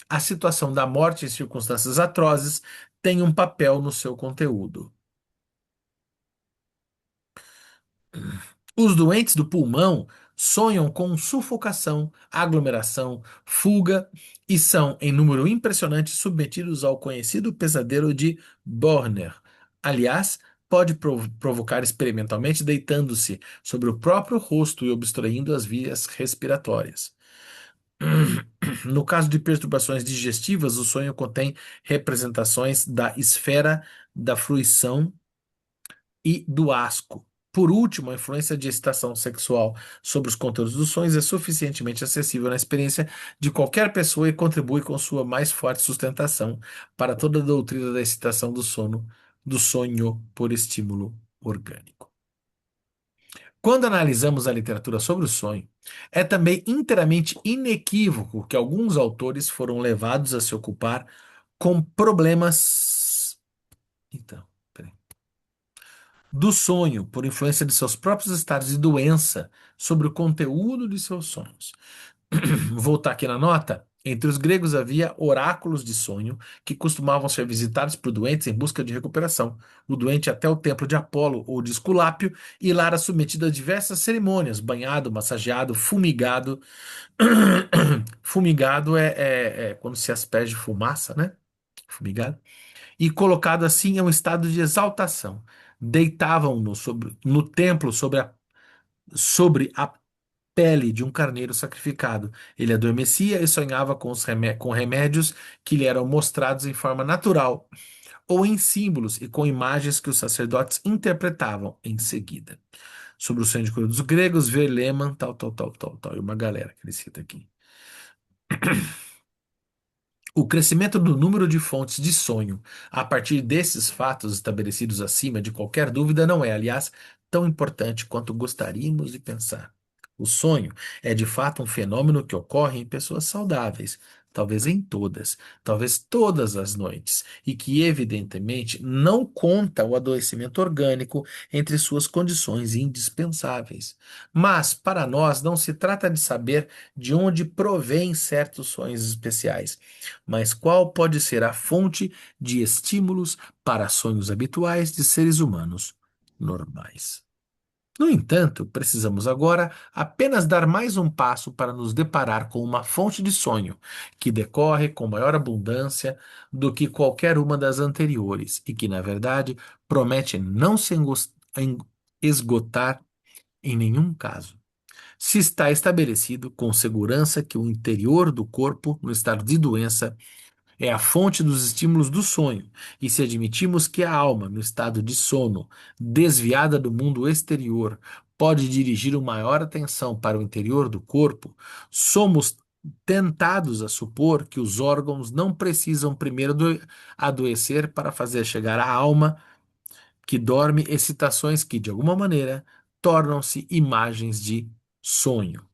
a situação da morte em circunstâncias atrozes tem um papel no seu conteúdo. Os doentes do pulmão sonham com sufocação, aglomeração, fuga e são, em número impressionante, submetidos ao conhecido pesadelo de Borner. Aliás, pode provocar experimentalmente deitando-se sobre o próprio rosto e obstruindo as vias respiratórias. No caso de perturbações digestivas, o sonho contém representações da esfera da fruição e do asco. Por último, a influência de excitação sexual sobre os conteúdos dos sonhos é suficientemente acessível na experiência de qualquer pessoa e contribui com sua mais forte sustentação para toda a doutrina da excitação do sono, do sonho por estímulo orgânico. Quando analisamos a literatura sobre o sonho, é também inteiramente inequívoco que alguns autores foram levados a se ocupar com problemas. Então, peraí, do sonho, por influência de seus próprios estados de doença sobre o conteúdo de seus sonhos. Voltar aqui na nota. Entre os gregos havia oráculos de sonho que costumavam ser visitados por doentes em busca de recuperação. O doente ia até o templo de Apolo ou de Esculápio e lá era submetido a diversas cerimônias, banhado, massageado, fumigado. Fumigado é quando se asperge fumaça, né? Fumigado. E colocado assim em um estado de exaltação. Deitavam-no no templo sobre a pele de um carneiro sacrificado. Ele adormecia e sonhava com remédios que lhe eram mostrados em forma natural ou em símbolos e com imagens que os sacerdotes interpretavam em seguida. Sobre o sonho de cura dos gregos, ver Lehmann, tal, tal, tal, tal, tal, e uma galera que ele cita aqui. O crescimento do número de fontes de sonho a partir desses fatos estabelecidos acima de qualquer dúvida não é, aliás, tão importante quanto gostaríamos de pensar. O sonho é de fato um fenômeno que ocorre em pessoas saudáveis, talvez em todas, talvez todas as noites, e que evidentemente não conta o adoecimento orgânico entre suas condições indispensáveis. Mas para nós não se trata de saber de onde provém certos sonhos especiais, mas qual pode ser a fonte de estímulos para sonhos habituais de seres humanos normais. No entanto, precisamos agora apenas dar mais um passo para nos deparar com uma fonte de sonho que decorre com maior abundância do que qualquer uma das anteriores e que, na verdade, promete não se esgotar em nenhum caso. Se está estabelecido com segurança que o interior do corpo, no estado de doença, é a fonte dos estímulos do sonho, e se admitimos que a alma, no estado de sono, desviada do mundo exterior, pode dirigir uma maior atenção para o interior do corpo, somos tentados a supor que os órgãos não precisam primeiro adoecer para fazer chegar à alma que dorme excitações que, de alguma maneira, tornam-se imagens de sonho.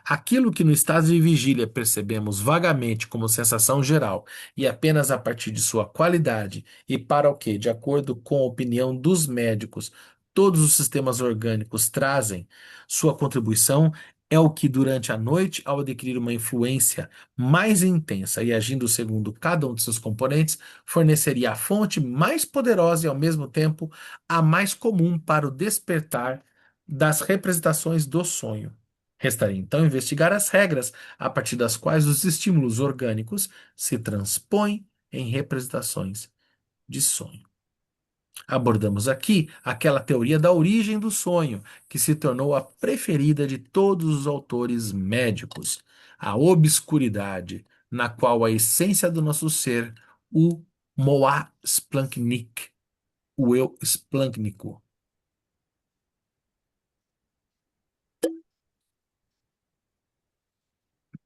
Aquilo que no estado de vigília percebemos vagamente como sensação geral e apenas a partir de sua qualidade e para o que, de acordo com a opinião dos médicos, todos os sistemas orgânicos trazem sua contribuição, é o que durante a noite, ao adquirir uma influência mais intensa e agindo segundo cada um de seus componentes, forneceria a fonte mais poderosa e ao mesmo tempo a mais comum para o despertar das representações do sonho. Restaria então investigar as regras a partir das quais os estímulos orgânicos se transpõem em representações de sonho. Abordamos aqui aquela teoria da origem do sonho, que se tornou a preferida de todos os autores médicos, a obscuridade, na qual a essência do nosso ser, o Moa Splanknik, o eu esplâncnico,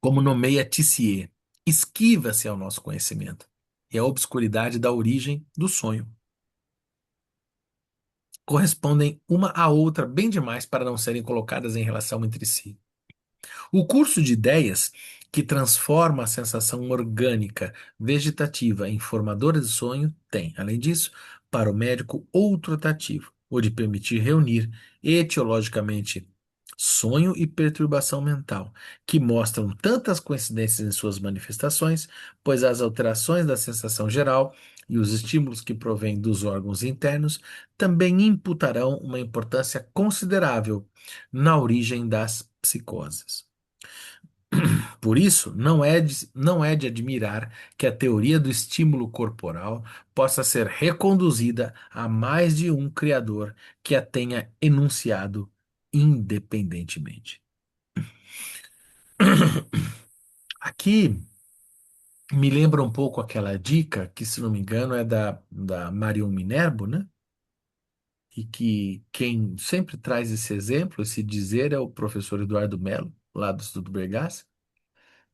como nomeia Tissier, esquiva-se ao nosso conhecimento, e a obscuridade da origem do sonho. Correspondem uma à outra bem demais para não serem colocadas em relação entre si. O curso de ideias que transforma a sensação orgânica vegetativa em formadora de sonho tem, além disso, para o médico outro atrativo, o de permitir reunir etiologicamente sonho e perturbação mental, que mostram tantas coincidências em suas manifestações, pois as alterações da sensação geral e os estímulos que provêm dos órgãos internos também imputarão uma importância considerável na origem das psicoses. Por isso, não é de admirar que a teoria do estímulo corporal possa ser reconduzida a mais de um criador que a tenha enunciado independentemente. Aqui me lembra um pouco aquela dica, que se não me engano é da Marion Minerbo, né? E que quem sempre traz esse exemplo, esse dizer, é o professor Eduardo Mello, lá do Estudo Bergasse.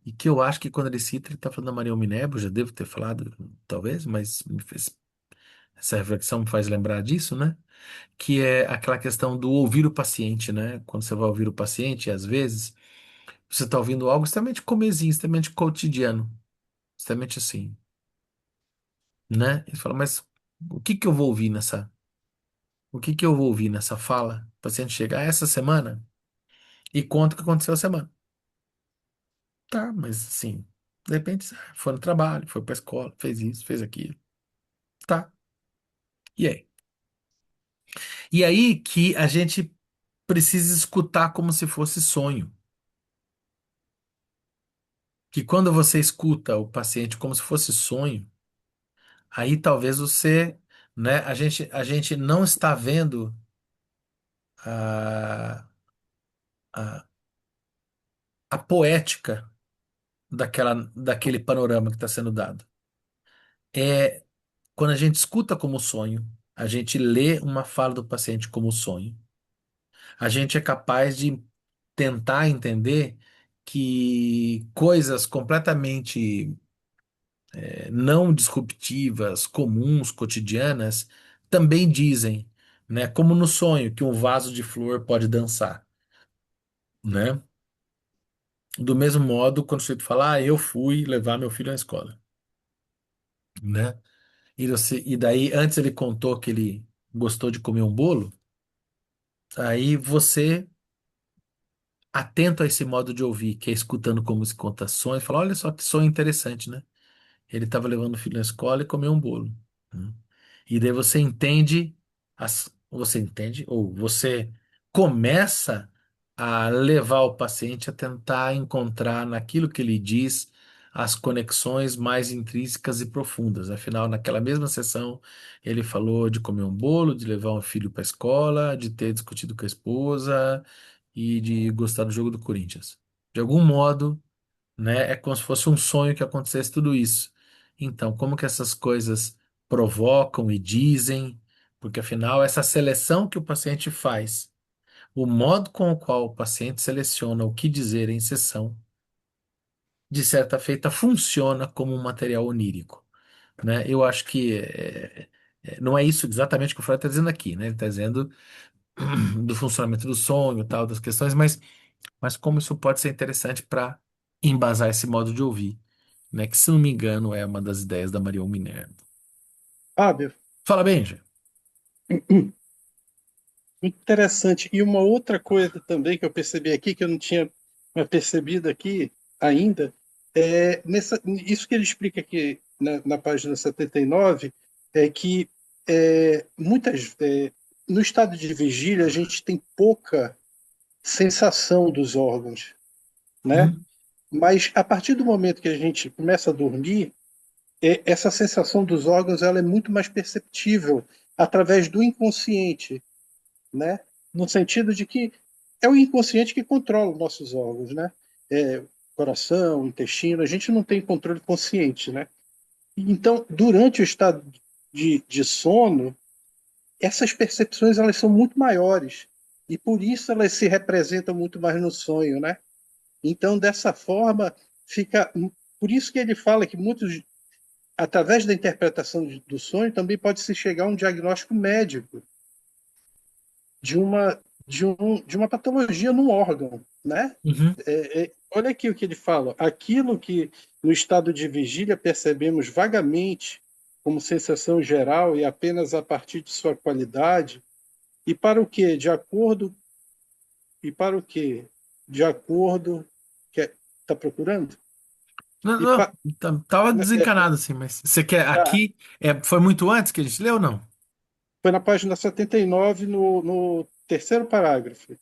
E que eu acho que quando ele cita, ele está falando da Maria Minerva, já devo ter falado, talvez, mas essa reflexão me faz lembrar disso, né? Que é aquela questão do ouvir o paciente, né? Quando você vai ouvir o paciente, às vezes, você está ouvindo algo extremamente comezinho, extremamente cotidiano, extremamente assim, né? E você fala, mas o que que eu vou ouvir o que que eu vou ouvir nessa fala? O paciente chega, essa semana, e conta o que aconteceu a semana. Tá, mas assim, de repente, foi no trabalho, foi para a escola, fez isso, fez aquilo. Tá. E aí? E aí que a gente precisa escutar como se fosse sonho. Que quando você escuta o paciente como se fosse sonho, aí talvez você, né, a gente não está vendo a, a, a poética daquele panorama que está sendo dado. É quando a gente escuta como sonho, a gente lê uma fala do paciente como sonho, a gente é capaz de tentar entender que coisas completamente não disruptivas, comuns, cotidianas, também dizem, né, como no sonho, que um vaso de flor pode dançar, né? Do mesmo modo, quando você fala, eu fui levar meu filho à escola, né? E daí, antes ele contou que ele gostou de comer um bolo, aí você, atento a esse modo de ouvir, que é escutando como se conta sonho, fala, olha só que sonho interessante, né? Ele estava levando o filho na escola e comeu um bolo, né? E daí você entende, ou você começa a levar o paciente a tentar encontrar naquilo que ele diz as conexões mais intrínsecas e profundas. Afinal, naquela mesma sessão, ele falou de comer um bolo, de levar um filho para a escola, de ter discutido com a esposa e de gostar do jogo do Corinthians. De algum modo, né, é como se fosse um sonho que acontecesse tudo isso. Então, como que essas coisas provocam e dizem? Porque afinal, essa seleção que o paciente faz, o modo com o qual o paciente seleciona o que dizer em sessão, de certa feita, funciona como um material onírico, né? Eu acho que não é isso exatamente que o Freud está dizendo aqui, né? Ele está dizendo do funcionamento do sonho, tal, das questões, mas como isso pode ser interessante para embasar esse modo de ouvir, né? Que, se não me engano, é uma das ideias da Marion Minerva. Fábio, Fala, Benja. muito interessante. E uma outra coisa também que eu percebi aqui, que eu não tinha percebido aqui ainda, isso que ele explica aqui na página 79, é que no estado de vigília a gente tem pouca sensação dos órgãos, né? Uhum, Mas a partir do momento que a gente começa a dormir, essa sensação dos órgãos ela é muito mais perceptível através do inconsciente, né? No sentido de que é o inconsciente que controla os nossos órgãos, né? Coração, intestino, a gente não tem controle consciente, né? Então, durante o estado de sono, essas percepções elas são muito maiores e por isso elas se representam muito mais no sonho, né? Então, dessa forma, fica. Por isso que ele fala que muitos, através da interpretação do sonho, também pode se chegar a um diagnóstico médico de uma patologia no órgão, né? uhum. Olha aqui o que ele fala. Aquilo que no estado de vigília percebemos vagamente como sensação geral e apenas a partir de sua qualidade, e para o que? De acordo e para o que? De acordo que está procurando? Não, E não, tava é, desencanado assim, mas você quer tá. aqui? Foi muito antes que a gente leu, ou não? Foi na página 79, no terceiro parágrafo.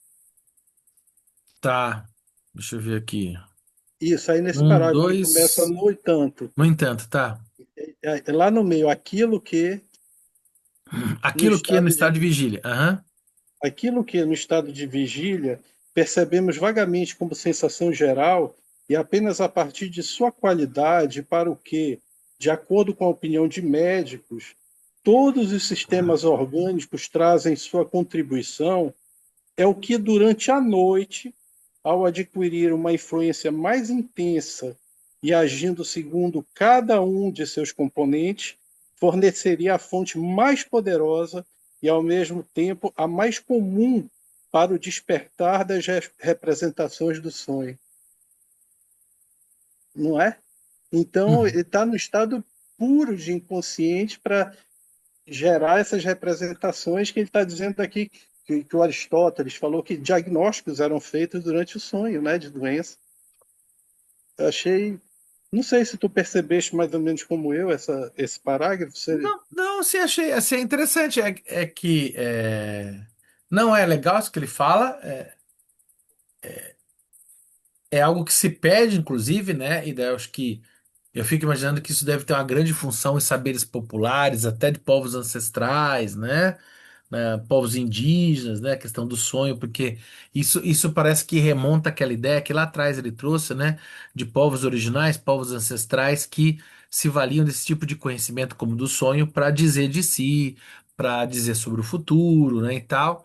Tá. Deixa eu ver aqui. Isso, aí nesse Um, parágrafo que começa dois. no entanto, No entanto, tá. lá no meio, aquilo que no Aquilo que é no estado estado de de vigília. Aham. aquilo que no estado de vigília percebemos vagamente como sensação geral e apenas a partir de sua qualidade para o que, de acordo com a opinião de médicos, todos os sistemas orgânicos trazem sua contribuição, é o que durante a noite, ao adquirir uma influência mais intensa e agindo segundo cada um de seus componentes, forneceria a fonte mais poderosa e, ao mesmo tempo, a mais comum para o despertar das representações do sonho. Não é? Então, Uhum. ele está no estado puro de inconsciente para gerar essas representações que ele está dizendo aqui, que o Aristóteles falou que diagnósticos eram feitos durante o sonho, né, de doença. Eu achei, não sei se tu percebeste mais ou menos como eu esse parágrafo. Não, não, assim, achei interessante. É que não é legal isso que ele fala. É algo que se pede, inclusive, né? E daí eu acho que eu fico imaginando que isso deve ter uma grande função em saberes populares, até de povos ancestrais, né? Povos indígenas, né? A questão do sonho, porque isso parece que remonta àquela ideia que lá atrás ele trouxe, né? De povos originais, povos ancestrais que se valiam desse tipo de conhecimento como do sonho para dizer de si, para dizer sobre o futuro, né? E tal.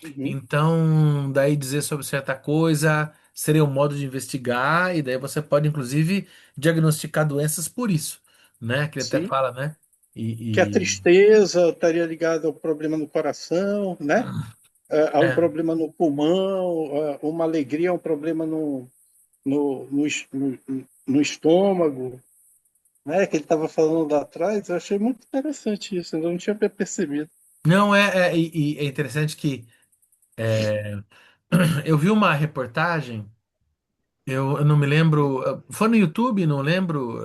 Uhum, Então, daí dizer sobre certa coisa seria um modo de investigar, e daí você pode, inclusive, diagnosticar doenças por isso, né? Que ele até sim. fala, né? Que a tristeza estaria ligada ao problema no coração, né? A um É. problema no pulmão, uma alegria, a um problema no, no, no estômago, né? Que ele estava falando lá atrás. Eu achei muito interessante isso, eu não tinha percebido. Não, e é interessante que eu vi uma reportagem, eu não me lembro, foi no YouTube, não lembro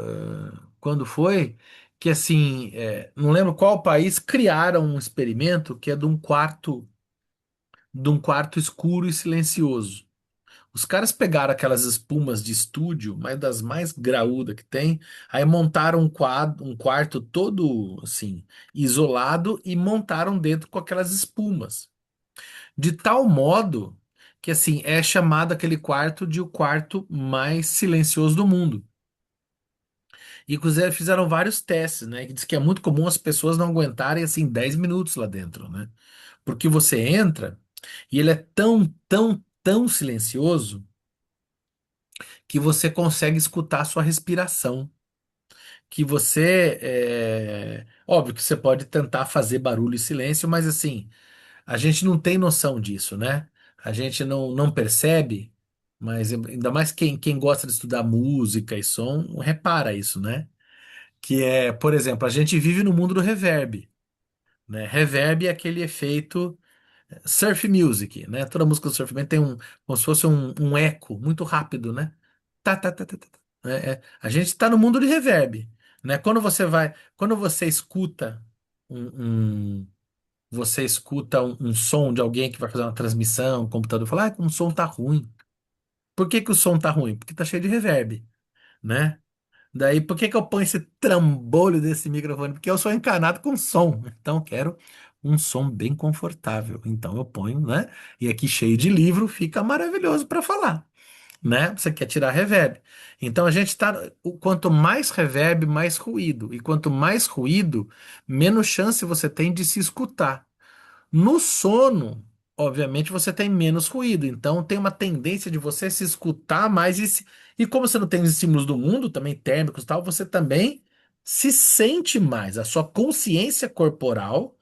quando foi, que assim, não lembro qual país, criaram um experimento que é de um quarto escuro e silencioso. Os caras pegaram aquelas espumas de estúdio, mas das mais graúdas que tem, aí montaram um quarto todo assim, isolado e montaram dentro com aquelas espumas. De tal modo que assim é chamado aquele quarto de o quarto mais silencioso do mundo. E inclusive fizeram vários testes, né? Que diz que é muito comum as pessoas não aguentarem assim 10 minutos lá dentro, né? Porque você entra e ele é tão silencioso que você consegue escutar a sua respiração. Que você, óbvio que você pode tentar fazer barulho e silêncio, mas assim, a gente não tem noção disso, né? A gente não percebe, mas ainda mais quem gosta de estudar música e som, repara isso, né? Que é, por exemplo, a gente vive no mundo do reverb, né? Reverb é aquele efeito surf music, né? Toda música do surf tem como se fosse um eco muito rápido, né? Tá. A gente está no mundo de reverb, né? Quando você escuta um, um- você escuta um som de alguém que vai fazer uma transmissão, um computador fala, o som tá ruim. Por que que o som tá ruim? Porque tá cheio de reverb, né? Daí, por que que eu ponho esse trambolho desse microfone? Porque eu sou encanado com som, então eu quero um som bem confortável. Então eu ponho, né? E aqui cheio de livro, fica maravilhoso para falar, né? Você quer tirar reverb. Então a gente tá, quanto mais reverb, mais ruído. E quanto mais ruído, menos chance você tem de se escutar. No sono, obviamente, você tem menos ruído, então tem uma tendência de você se escutar mais e como você não tem os estímulos do mundo, também térmicos e tal, você também se sente mais. A sua consciência corporal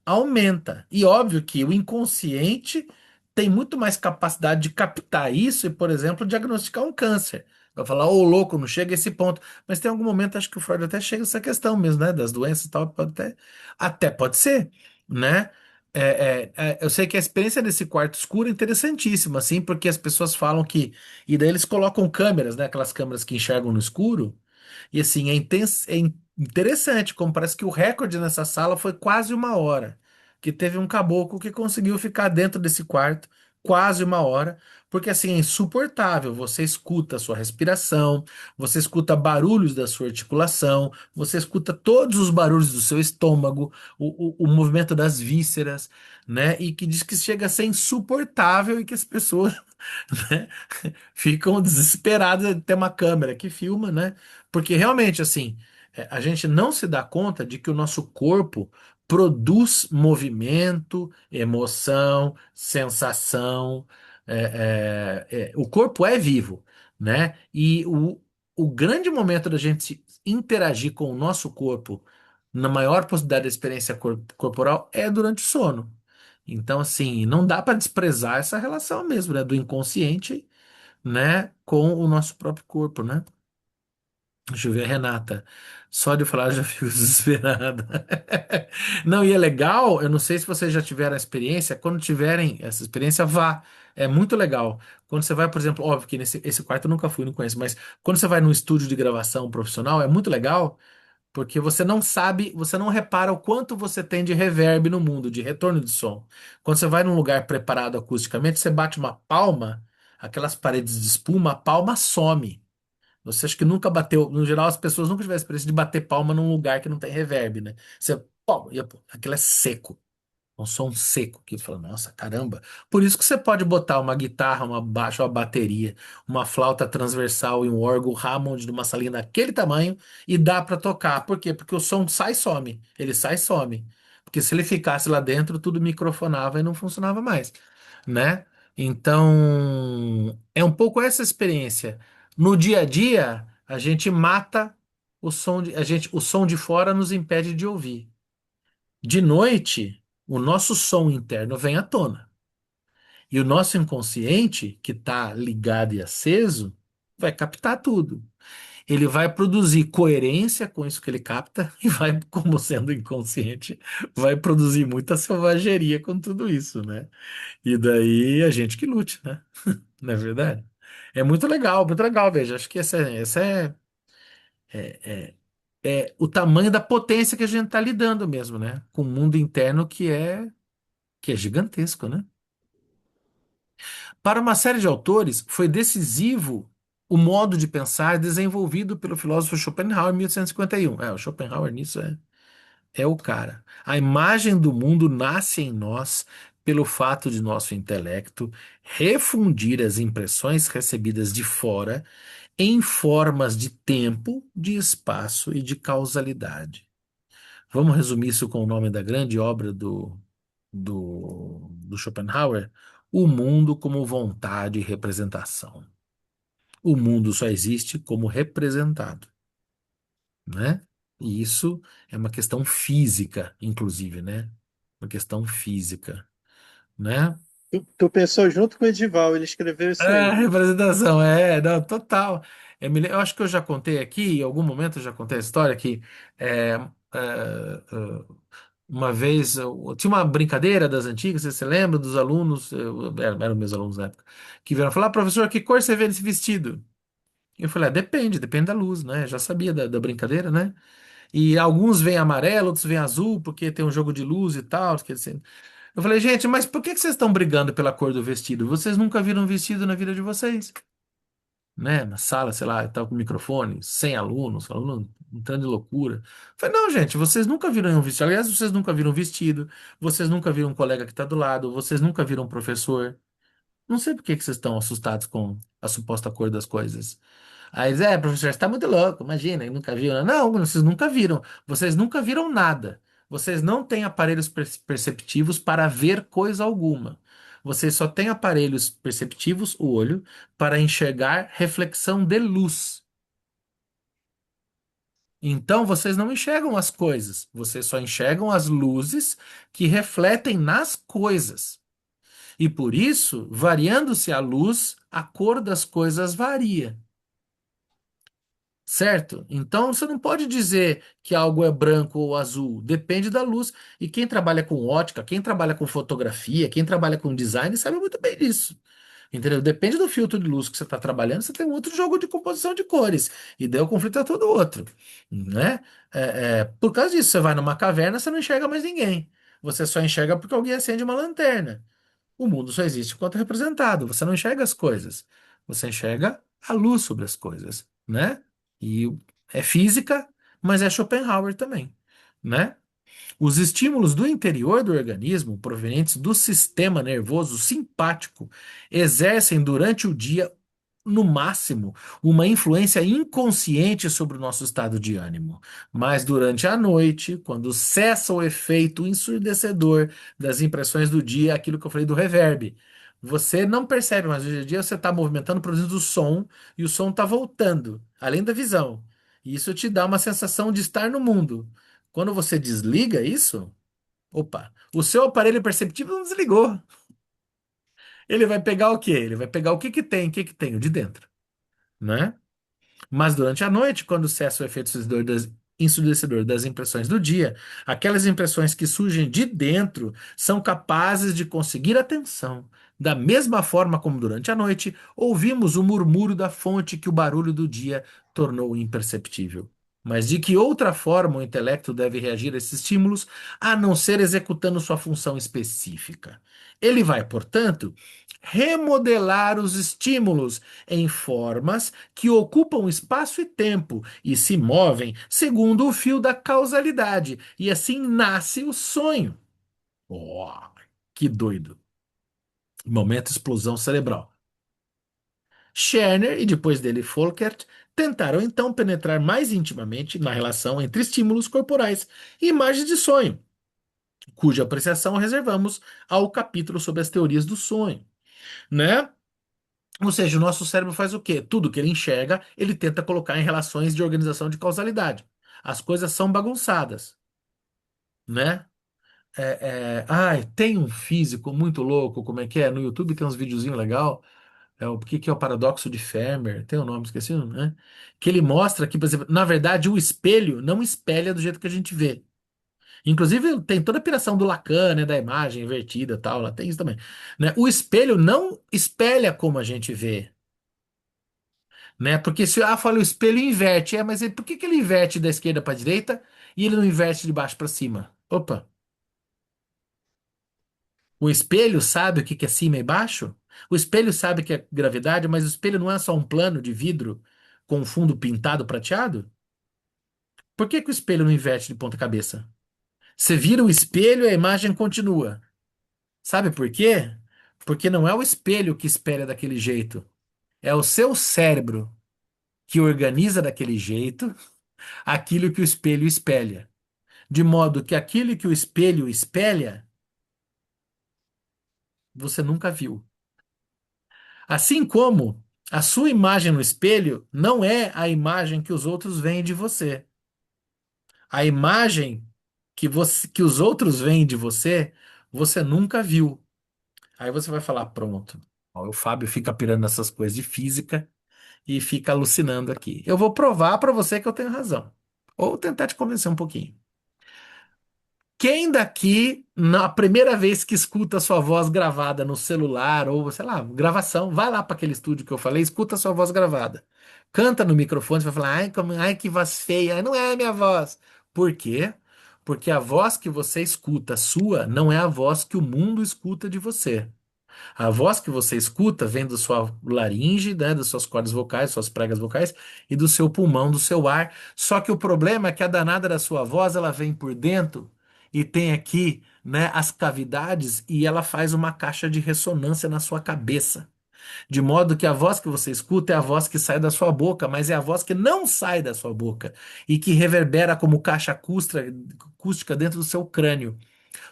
aumenta. E óbvio que o inconsciente tem muito mais capacidade de captar isso e, por exemplo, diagnosticar um câncer. Vai falar, ô louco, não chega a esse ponto. Mas tem algum momento, acho que o Freud até chega a essa questão mesmo, né? Das doenças e tal, até pode ser, né? Eu sei que a experiência desse quarto escuro é interessantíssima, assim, porque as pessoas falam que. E daí eles colocam câmeras, né? Aquelas câmeras que enxergam no escuro. E assim, interessante, como parece que o recorde nessa sala foi quase 1 hora. Que teve um caboclo que conseguiu ficar dentro desse quarto quase 1 hora, porque assim é insuportável. Você escuta a sua respiração, você escuta barulhos da sua articulação, você escuta todos os barulhos do seu estômago, o movimento das vísceras, né? E que diz que chega a ser insuportável e que as pessoas né, ficam desesperadas de ter uma câmera que filma, né? Porque realmente, assim, a gente não se dá conta de que o nosso corpo produz movimento, emoção, sensação. O corpo é vivo, né? E o grande momento da gente interagir com o nosso corpo, na maior possibilidade da experiência corporal, é durante o sono. Então, assim, não dá para desprezar essa relação mesmo, né? Do inconsciente, né? Com o nosso próprio corpo, né? Deixa eu ver, Renata. Só de falar já fico desesperada. Não, e é legal, eu não sei se vocês já tiveram a experiência, quando tiverem essa experiência, vá. É muito legal. Quando você vai, por exemplo, óbvio que nesse esse quarto eu nunca fui, não conheço, mas quando você vai num estúdio de gravação profissional, é muito legal, porque você não sabe, você não repara o quanto você tem de reverb no mundo, de retorno de som. Quando você vai num lugar preparado acusticamente, você bate uma palma, aquelas paredes de espuma, a palma some. Você acha que nunca bateu, no geral as pessoas nunca tiveram a experiência de bater palma num lugar que não tem reverb, né? Você, pô, aquilo é seco. Um som seco que fala, nossa, caramba. Por isso que você pode botar uma guitarra, uma baixa, uma bateria, uma flauta transversal e um órgão Hammond numa salinha daquele tamanho e dá pra tocar. Por quê? Porque o som sai e some. Ele sai e some. Porque se ele ficasse lá dentro, tudo microfonava e não funcionava mais, né? Então, é um pouco essa experiência. No dia a dia, a gente mata o som de fora nos impede de ouvir. De noite, o nosso som interno vem à tona. E o nosso inconsciente, que está ligado e aceso, vai captar tudo. Ele vai produzir coerência com isso que ele capta e vai, como sendo inconsciente, vai produzir muita selvageria com tudo isso, né? E daí a gente que lute, né? Não é verdade? É muito legal, veja. Acho que essa é o tamanho da potência que a gente está lidando mesmo, né? Com o mundo interno que é gigantesco, né? Para uma série de autores, foi decisivo o modo de pensar desenvolvido pelo filósofo Schopenhauer em 1851. O Schopenhauer nisso é o cara. A imagem do mundo nasce em nós pelo fato de nosso intelecto refundir as impressões recebidas de fora em formas de tempo, de espaço e de causalidade. Vamos resumir isso com o nome da grande obra do Schopenhauer? O mundo como vontade e representação. O mundo só existe como representado, né? E isso é uma questão física, inclusive, né? Uma questão física, né? Tu pensou junto com o Edival, ele escreveu isso É, aí. representação, não, total. Eu acho que eu já contei aqui, em algum momento eu já contei a história que é, uma vez tinha uma brincadeira das antigas, você lembra dos alunos, eram meus alunos na época, que vieram falar, professor, que cor você vê nesse vestido? Eu falei, depende da luz, né? Já sabia da brincadeira, né? E alguns veem amarelo, outros veem azul, porque tem um jogo de luz e tal. Quer dizer, eu falei, gente, mas por que que vocês estão brigando pela cor do vestido? Vocês nunca viram um vestido na vida de vocês, né? Na sala, sei lá, estava com microfone, 100 alunos, aluno entrando em loucura. Eu falei, não, gente, vocês nunca viram um vestido. Aliás, vocês nunca viram um vestido, vocês nunca viram um colega que está do lado, vocês nunca viram um professor. Não sei por que que vocês estão assustados com a suposta cor das coisas. Aí eles, professor, você está muito louco, imagina, ele nunca viu. Não, vocês nunca viram. Vocês nunca viram nada. Vocês não têm aparelhos perceptivos para ver coisa alguma. Vocês só têm aparelhos perceptivos, o olho, para enxergar reflexão de luz. Então vocês não enxergam as coisas, vocês só enxergam as luzes que refletem nas coisas. E por isso, variando-se a luz, a cor das coisas varia. Certo? Então você não pode dizer que algo é branco ou azul, depende da luz. E quem trabalha com ótica, quem trabalha com fotografia, quem trabalha com design sabe muito bem disso. Entendeu? Depende do filtro de luz que você está trabalhando, você tem um outro jogo de composição de cores. E daí o conflito é todo outro. Né? Por causa disso, você vai numa caverna, você não enxerga mais ninguém. Você só enxerga porque alguém acende uma lanterna. O mundo só existe enquanto representado. Você não enxerga as coisas. Você enxerga a luz sobre as coisas, né? E é física, mas é Schopenhauer também, né? Os estímulos do interior do organismo, provenientes do sistema nervoso simpático, exercem durante o dia, no máximo, uma influência inconsciente sobre o nosso estado de ânimo. Mas durante a noite, quando cessa o efeito ensurdecedor das impressões do dia, aquilo que eu falei do reverb, você não percebe, mas hoje em dia você está movimentando, produzindo som, e o som está voltando, além da visão. E isso te dá uma sensação de estar no mundo. Quando você desliga isso, opa, o seu aparelho perceptivo não desligou. Ele vai pegar o quê? Ele vai pegar o que que tem o de dentro, né? Mas durante a noite, quando cessa o efeito ensurdecedor das impressões do dia, aquelas impressões que surgem de dentro são capazes de conseguir atenção. Da mesma forma como durante a noite, ouvimos o murmúrio da fonte que o barulho do dia tornou imperceptível. Mas de que outra forma o intelecto deve reagir a esses estímulos, a não ser executando sua função específica? Ele vai, portanto, remodelar os estímulos em formas que ocupam espaço e tempo e se movem segundo o fio da causalidade, e assim nasce o sonho. Oh, que doido! Momento explosão cerebral. Scherner e depois dele Folkert tentaram então penetrar mais intimamente na relação entre estímulos corporais e imagens de sonho, cuja apreciação reservamos ao capítulo sobre as teorias do sonho, né? Ou seja, o nosso cérebro faz o quê? Tudo que ele enxerga, ele tenta colocar em relações de organização de causalidade. As coisas são bagunçadas, né? Ai, tem um físico muito louco, como é que é? No YouTube tem uns videozinhos legal. O que é o paradoxo de Fermat? Tem o nome, esqueci, né? Que ele mostra que, por exemplo, na verdade, o espelho não espelha do jeito que a gente vê. Inclusive, tem toda a piração do Lacan, né, da imagem invertida e tal, lá tem isso também, né? O espelho não espelha como a gente vê. Né? Porque se fala o espelho inverte, mas por que que ele inverte da esquerda para a direita e ele não inverte de baixo para cima? Opa, o espelho sabe o que que é cima e baixo? O espelho sabe que é gravidade, mas o espelho não é só um plano de vidro com fundo pintado prateado? Por que que o espelho não inverte de ponta cabeça? Você vira o espelho e a imagem continua. Sabe por quê? Porque não é o espelho que espelha daquele jeito, é o seu cérebro que organiza daquele jeito aquilo que o espelho espelha. De modo que aquilo que o espelho espelha, você nunca viu. Assim como a sua imagem no espelho não é a imagem que os outros veem de você. A imagem que os outros veem de você, você nunca viu. Aí você vai falar, pronto. Ó, o Fábio fica pirando nessas coisas de física e fica alucinando aqui. Eu vou provar para você que eu tenho razão. Ou tentar te convencer um pouquinho. Quem daqui, na primeira vez que escuta sua voz gravada no celular, ou sei lá, gravação, vai lá para aquele estúdio que eu falei, escuta sua voz gravada. Canta no microfone, você vai falar, ai, ai, que voz feia, não é a minha voz. Por quê? Porque a voz que você escuta sua não é a voz que o mundo escuta de você. A voz que você escuta vem da sua laringe, né, das suas cordas vocais, suas pregas vocais e do seu pulmão, do seu ar. Só que o problema é que a danada da sua voz, ela vem por dentro e tem aqui, né, as cavidades e ela faz uma caixa de ressonância na sua cabeça. De modo que a voz que você escuta é a voz que sai da sua boca, mas é a voz que não sai da sua boca e que reverbera como caixa acústica dentro do seu crânio.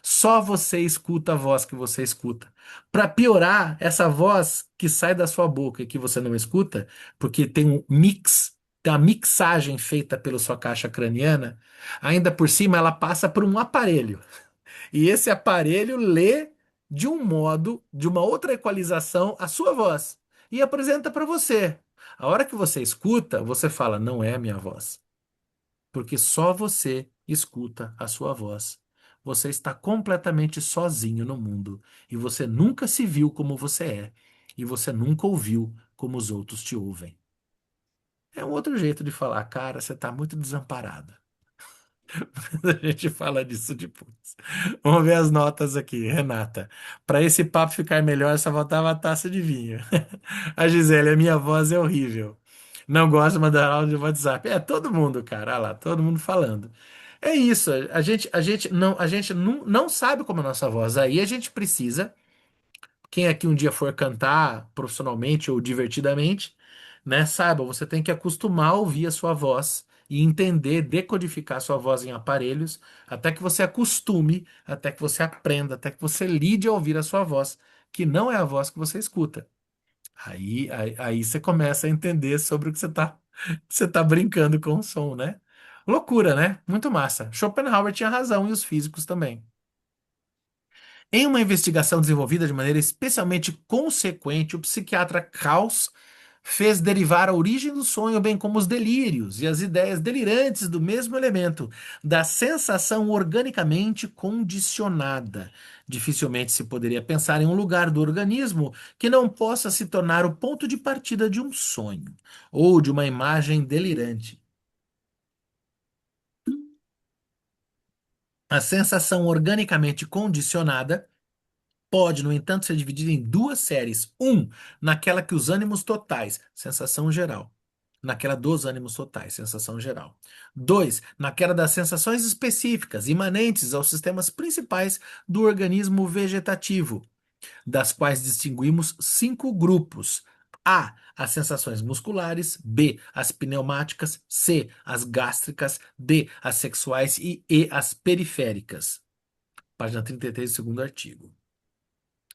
Só você escuta a voz que você escuta. Para piorar, essa voz que sai da sua boca e que você não escuta, porque tem um mix, tem uma mixagem feita pela sua caixa craniana, ainda por cima ela passa por um aparelho. E esse aparelho lê de um modo, de uma outra equalização, a sua voz e apresenta para você. A hora que você escuta, você fala, não é a minha voz, porque só você escuta a sua voz. Você está completamente sozinho no mundo e você nunca se viu como você é e você nunca ouviu como os outros te ouvem. É um outro jeito de falar, cara, você está muito desamparado. A gente fala disso depois. Vamos ver as notas aqui, Renata. Para esse papo ficar melhor, só faltava a taça de vinho. A Gisele, a minha voz é horrível. Não gosto de mandar áudio no WhatsApp. É todo mundo, cara. Olha lá, todo mundo falando. É isso. A gente não sabe como é a nossa voz. Aí a gente precisa. Quem aqui um dia for cantar profissionalmente ou divertidamente, né, saiba, você tem que acostumar a ouvir a sua voz e entender, decodificar a sua voz em aparelhos, até que você acostume, até que você aprenda, até que você lide a ouvir a sua voz, que não é a voz que você escuta. Aí você começa a entender sobre o que você tá brincando com o som, né? Loucura, né? Muito massa. Schopenhauer tinha razão e os físicos também. Em uma investigação desenvolvida de maneira especialmente consequente, o psiquiatra Krauss fez derivar a origem do sonho, bem como os delírios e as ideias delirantes do mesmo elemento, da sensação organicamente condicionada. Dificilmente se poderia pensar em um lugar do organismo que não possa se tornar o ponto de partida de um sonho ou de uma imagem delirante. A sensação organicamente condicionada pode, no entanto, ser dividida em duas séries. Um, naquela que os ânimos totais, sensação geral. Naquela dos ânimos totais, sensação geral. Dois, naquela das sensações específicas, imanentes aos sistemas principais do organismo vegetativo, das quais distinguimos cinco grupos. A, as sensações musculares. B, as pneumáticas. C, as gástricas. D, as sexuais e as periféricas. Página 33 do segundo artigo.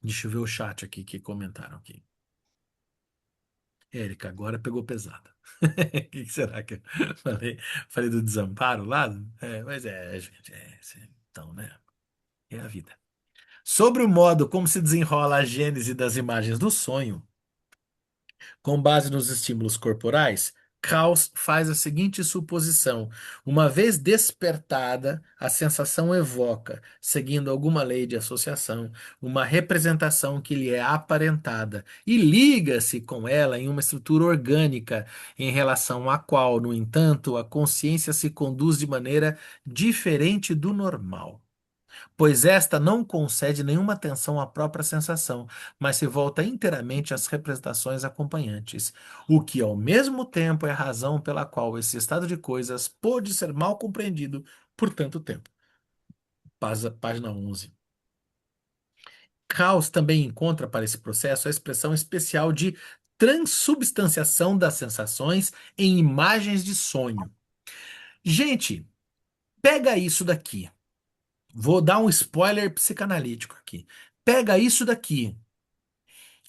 Deixa eu ver o chat aqui que comentaram aqui. Érica, agora pegou pesado. O que será que eu falei? Falei do desamparo lá? É, mas gente, então, né? É a vida. Sobre o modo como se desenrola a gênese das imagens do sonho, com base nos estímulos corporais, Kraus faz a seguinte suposição: uma vez despertada, a sensação evoca, seguindo alguma lei de associação, uma representação que lhe é aparentada e liga-se com ela em uma estrutura orgânica, em relação à qual, no entanto, a consciência se conduz de maneira diferente do normal, pois esta não concede nenhuma atenção à própria sensação, mas se volta inteiramente às representações acompanhantes, o que ao mesmo tempo é a razão pela qual esse estado de coisas pôde ser mal compreendido por tanto tempo. Página 11. Caos também encontra para esse processo a expressão especial de transubstanciação das sensações em imagens de sonho. Gente, pega isso daqui. Vou dar um spoiler psicanalítico aqui. Pega isso daqui,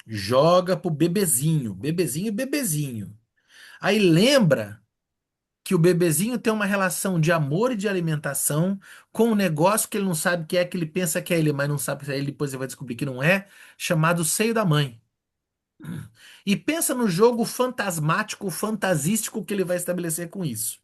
joga pro bebezinho, bebezinho, bebezinho. Aí lembra que o bebezinho tem uma relação de amor e de alimentação com um negócio que ele não sabe que é, que ele pensa que é ele, mas não sabe se é ele, depois ele vai descobrir que não é, chamado seio da mãe. E pensa no jogo fantasmático, fantasístico que ele vai estabelecer com isso.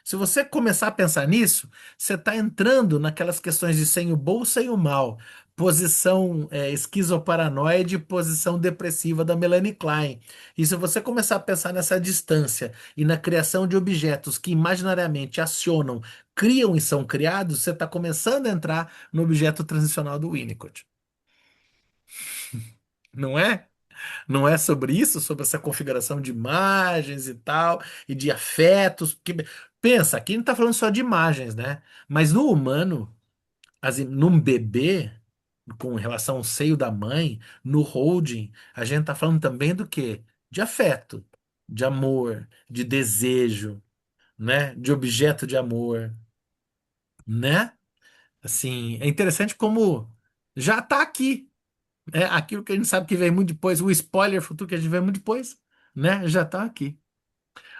Se você começar a pensar nisso, você está entrando naquelas questões de sem o bom, sem o mal, posição esquizoparanoide, posição depressiva da Melanie Klein. E se você começar a pensar nessa distância e na criação de objetos que imaginariamente acionam, criam e são criados, você está começando a entrar no objeto transicional do Winnicott. Não é? Não é sobre isso, sobre essa configuração de imagens e tal, e de afetos. Pensa, aqui não está falando só de imagens, né? Mas no humano, num bebê, com relação ao seio da mãe, no holding, a gente está falando também do quê? De afeto, de amor, de desejo, né? De objeto de amor, né? Assim, é interessante como já está aqui. É aquilo que a gente sabe que vem muito depois, o spoiler futuro que a gente vê muito depois, né? Já está aqui.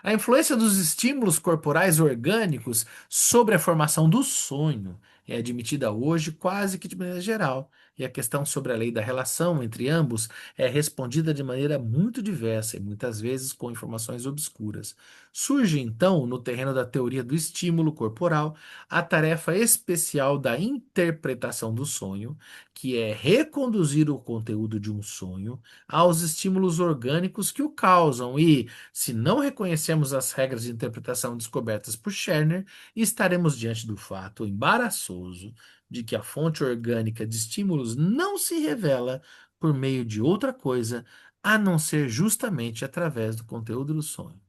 A influência dos estímulos corporais orgânicos sobre a formação do sonho é admitida hoje quase que de maneira geral, e a questão sobre a lei da relação entre ambos é respondida de maneira muito diversa e muitas vezes com informações obscuras. Surge então, no terreno da teoria do estímulo corporal, a tarefa especial da interpretação do sonho, que é reconduzir o conteúdo de um sonho aos estímulos orgânicos que o causam e, se não reconhecemos as regras de interpretação descobertas por Scherner, estaremos diante do fato embaraçoso de que a fonte orgânica de estímulos não se revela por meio de outra coisa a não ser justamente através do conteúdo do sonho.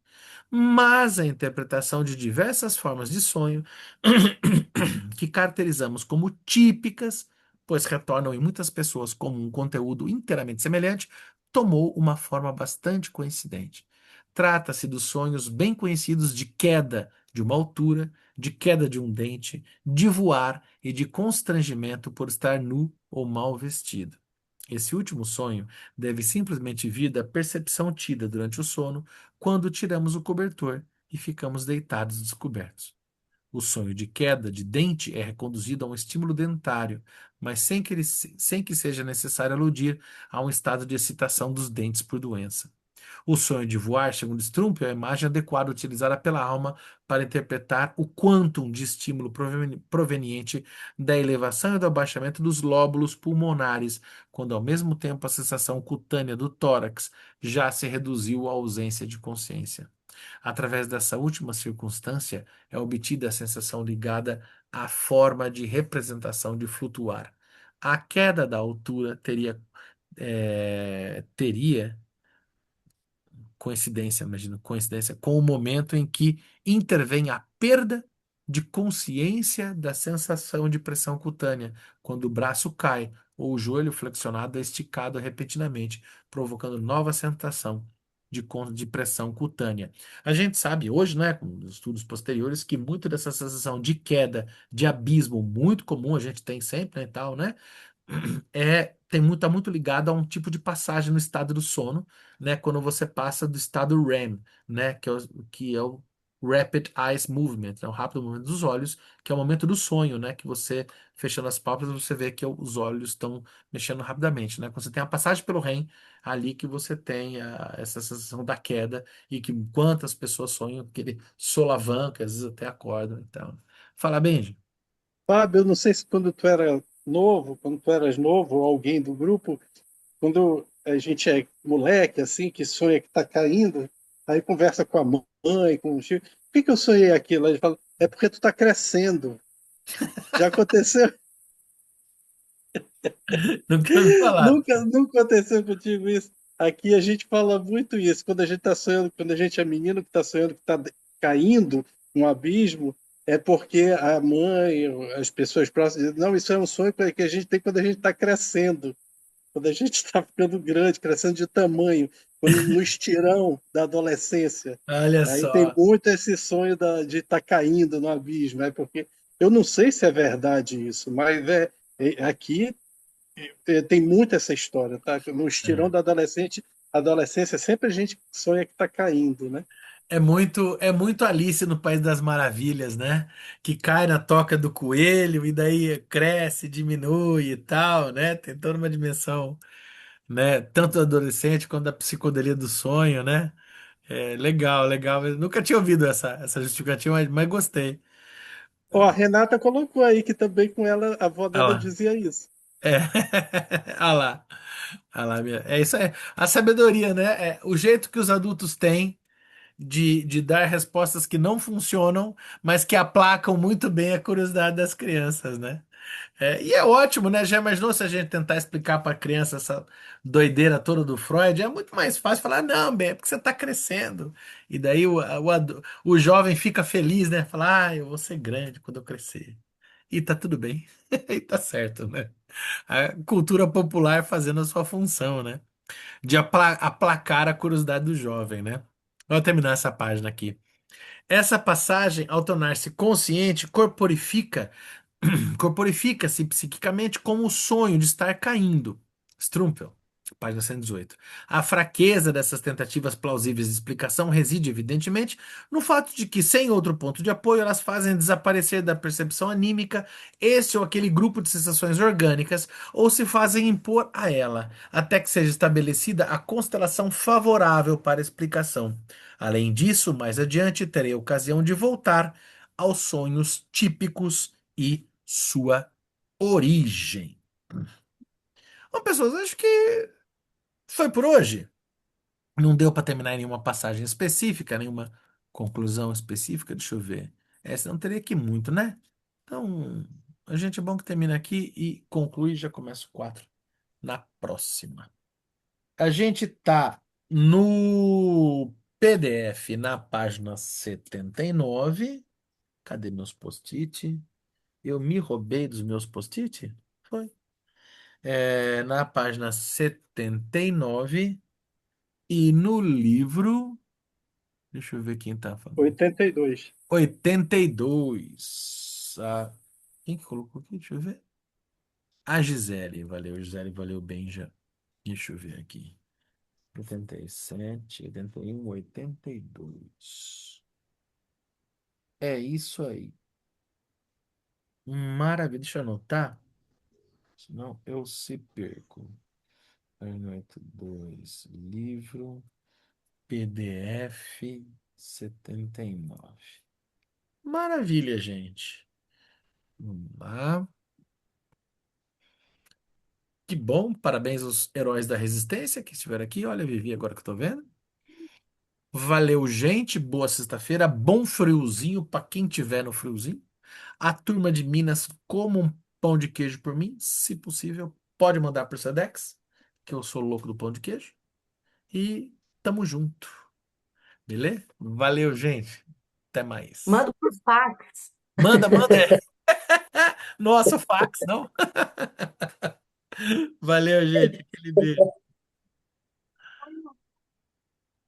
Mas a interpretação de diversas formas de sonho, que caracterizamos como típicas, pois retornam em muitas pessoas como um conteúdo inteiramente semelhante, tomou uma forma bastante coincidente. Trata-se dos sonhos bem conhecidos de queda de uma altura, de queda de um dente, de voar e de constrangimento por estar nu ou mal vestido. Esse último sonho deve simplesmente vir da percepção tida durante o sono quando tiramos o cobertor e ficamos deitados descobertos. O sonho de queda de dente é reconduzido a um estímulo dentário, mas sem que seja necessário aludir a um estado de excitação dos dentes por doença. O sonho de voar, segundo Strumpel, é a imagem adequada utilizada pela alma para interpretar o quantum de estímulo proveniente da elevação e do abaixamento dos lóbulos pulmonares, quando ao mesmo tempo a sensação cutânea do tórax já se reduziu à ausência de consciência. Através dessa última circunstância é obtida a sensação ligada à forma de representação de flutuar. A queda da altura teria coincidência, imagina, coincidência com o momento em que intervém a perda de consciência da sensação de pressão cutânea, quando o braço cai ou o joelho flexionado é esticado repentinamente, provocando nova sensação de pressão cutânea. A gente sabe hoje, né, com estudos posteriores, que muito dessa sensação de queda, de abismo, muito comum, a gente tem sempre, né, e tal, né? Tá muito ligado a um tipo de passagem no estado do sono, né? Quando você passa do estado REM, né? Que é o Rapid Eyes Movement, né? O rápido movimento dos olhos, que é o momento do sonho, né? Que você, fechando as pálpebras, você vê que os olhos estão mexendo rapidamente, né? Quando você tem a passagem pelo REM, ali que você tem essa sensação da queda e que quantas pessoas sonham que ele solavanca, às vezes até acordam, então. Fala, Benji. Fábio, eu não sei se quando tu era novo, quando tu eras novo, ou alguém do grupo, quando a gente é moleque, assim, que sonha que está caindo, aí conversa com a mãe, com o tio, por que que eu sonhei aquilo? Aí ele fala, é porque tu está crescendo. Já aconteceu? Não quero me falar. Nunca aconteceu contigo isso. Aqui a gente fala muito isso. Quando a gente está sonhando, quando a gente é menino que está sonhando que está caindo um abismo, é porque a mãe, as pessoas próximas dizem, não, isso é um sonho que a gente tem quando a gente está crescendo. quando a gente está ficando grande, crescendo de tamanho, no estirão da adolescência. Olha Aí tem só. muito esse sonho de estar caindo no abismo, porque eu não sei se é verdade isso, mas aqui tem muito essa história, tá? No estirão É. da adolescência, sempre a gente sonha que está caindo, né? É muito Alice no País das Maravilhas, né? Que cai na toca do coelho e daí cresce, diminui e tal, né? Tem toda uma dimensão, né? Tanto do adolescente quanto da psicodelia do sonho, né? É legal, legal. Eu nunca tinha ouvido essa justificativa, mas gostei. Ó, a Renata colocou aí que também com ela, a avó Olha dela lá. dizia isso. É. Olha lá. Olha lá, é isso aí. A sabedoria, né? É o jeito que os adultos têm de dar respostas que não funcionam, mas que aplacam muito bem a curiosidade das crianças, né? E é ótimo, né? Já imaginou se a gente tentar explicar para a criança essa doideira toda do Freud? É muito mais fácil falar, não, bem, é porque você está crescendo. E daí o jovem fica feliz, né? Fala, eu vou ser grande quando eu crescer. E tá tudo bem. E tá certo, né? A cultura popular fazendo a sua função, né? De aplacar a curiosidade do jovem, né? Vou terminar essa página aqui. Essa passagem, ao tornar-se consciente, corporifica-se psiquicamente como o sonho de estar caindo. Strumpel, página 118. A fraqueza dessas tentativas plausíveis de explicação reside, evidentemente, no fato de que, sem outro ponto de apoio, elas fazem desaparecer da percepção anímica este ou aquele grupo de sensações orgânicas, ou se fazem impor a ela, até que seja estabelecida a constelação favorável para a explicação. Além disso, mais adiante terei ocasião de voltar aos sonhos típicos e sua origem. Bom, pessoas, acho que foi por hoje. Não deu para terminar em nenhuma passagem específica, nenhuma conclusão específica. Deixa eu ver. Senão teria que ir muito, né? Então, a gente é bom que termina aqui e conclui. Já começa o 4 na próxima. A gente tá no PDF na página 79. Cadê meus post-it? Eu me roubei dos meus post-it? Foi. Na página 79 e no livro, deixa eu ver quem tá falando. 82. 82. Quem que colocou aqui? Deixa eu ver. A Gisele. Valeu, Gisele. Valeu, Benja. Deixa eu ver aqui. 87, 81, 82. É isso aí. Maravilha. Deixa eu anotar, senão eu se perco. 82, livro, PDF 79. Maravilha, gente. Vamos lá. Que bom, parabéns aos heróis da resistência que estiveram aqui. Olha, Vivi, agora que eu tô vendo. Valeu, gente. Boa sexta-feira. Bom friozinho para quem tiver no friozinho. A turma de Minas, como um pão de queijo por mim, se possível, pode mandar por Sedex, que eu sou louco do pão de queijo. E tamo junto. Beleza? Valeu, gente. Até mais. Manda por fax. Manda, manda. Nossa, fax, não? Valeu, gente. Aquele beijo.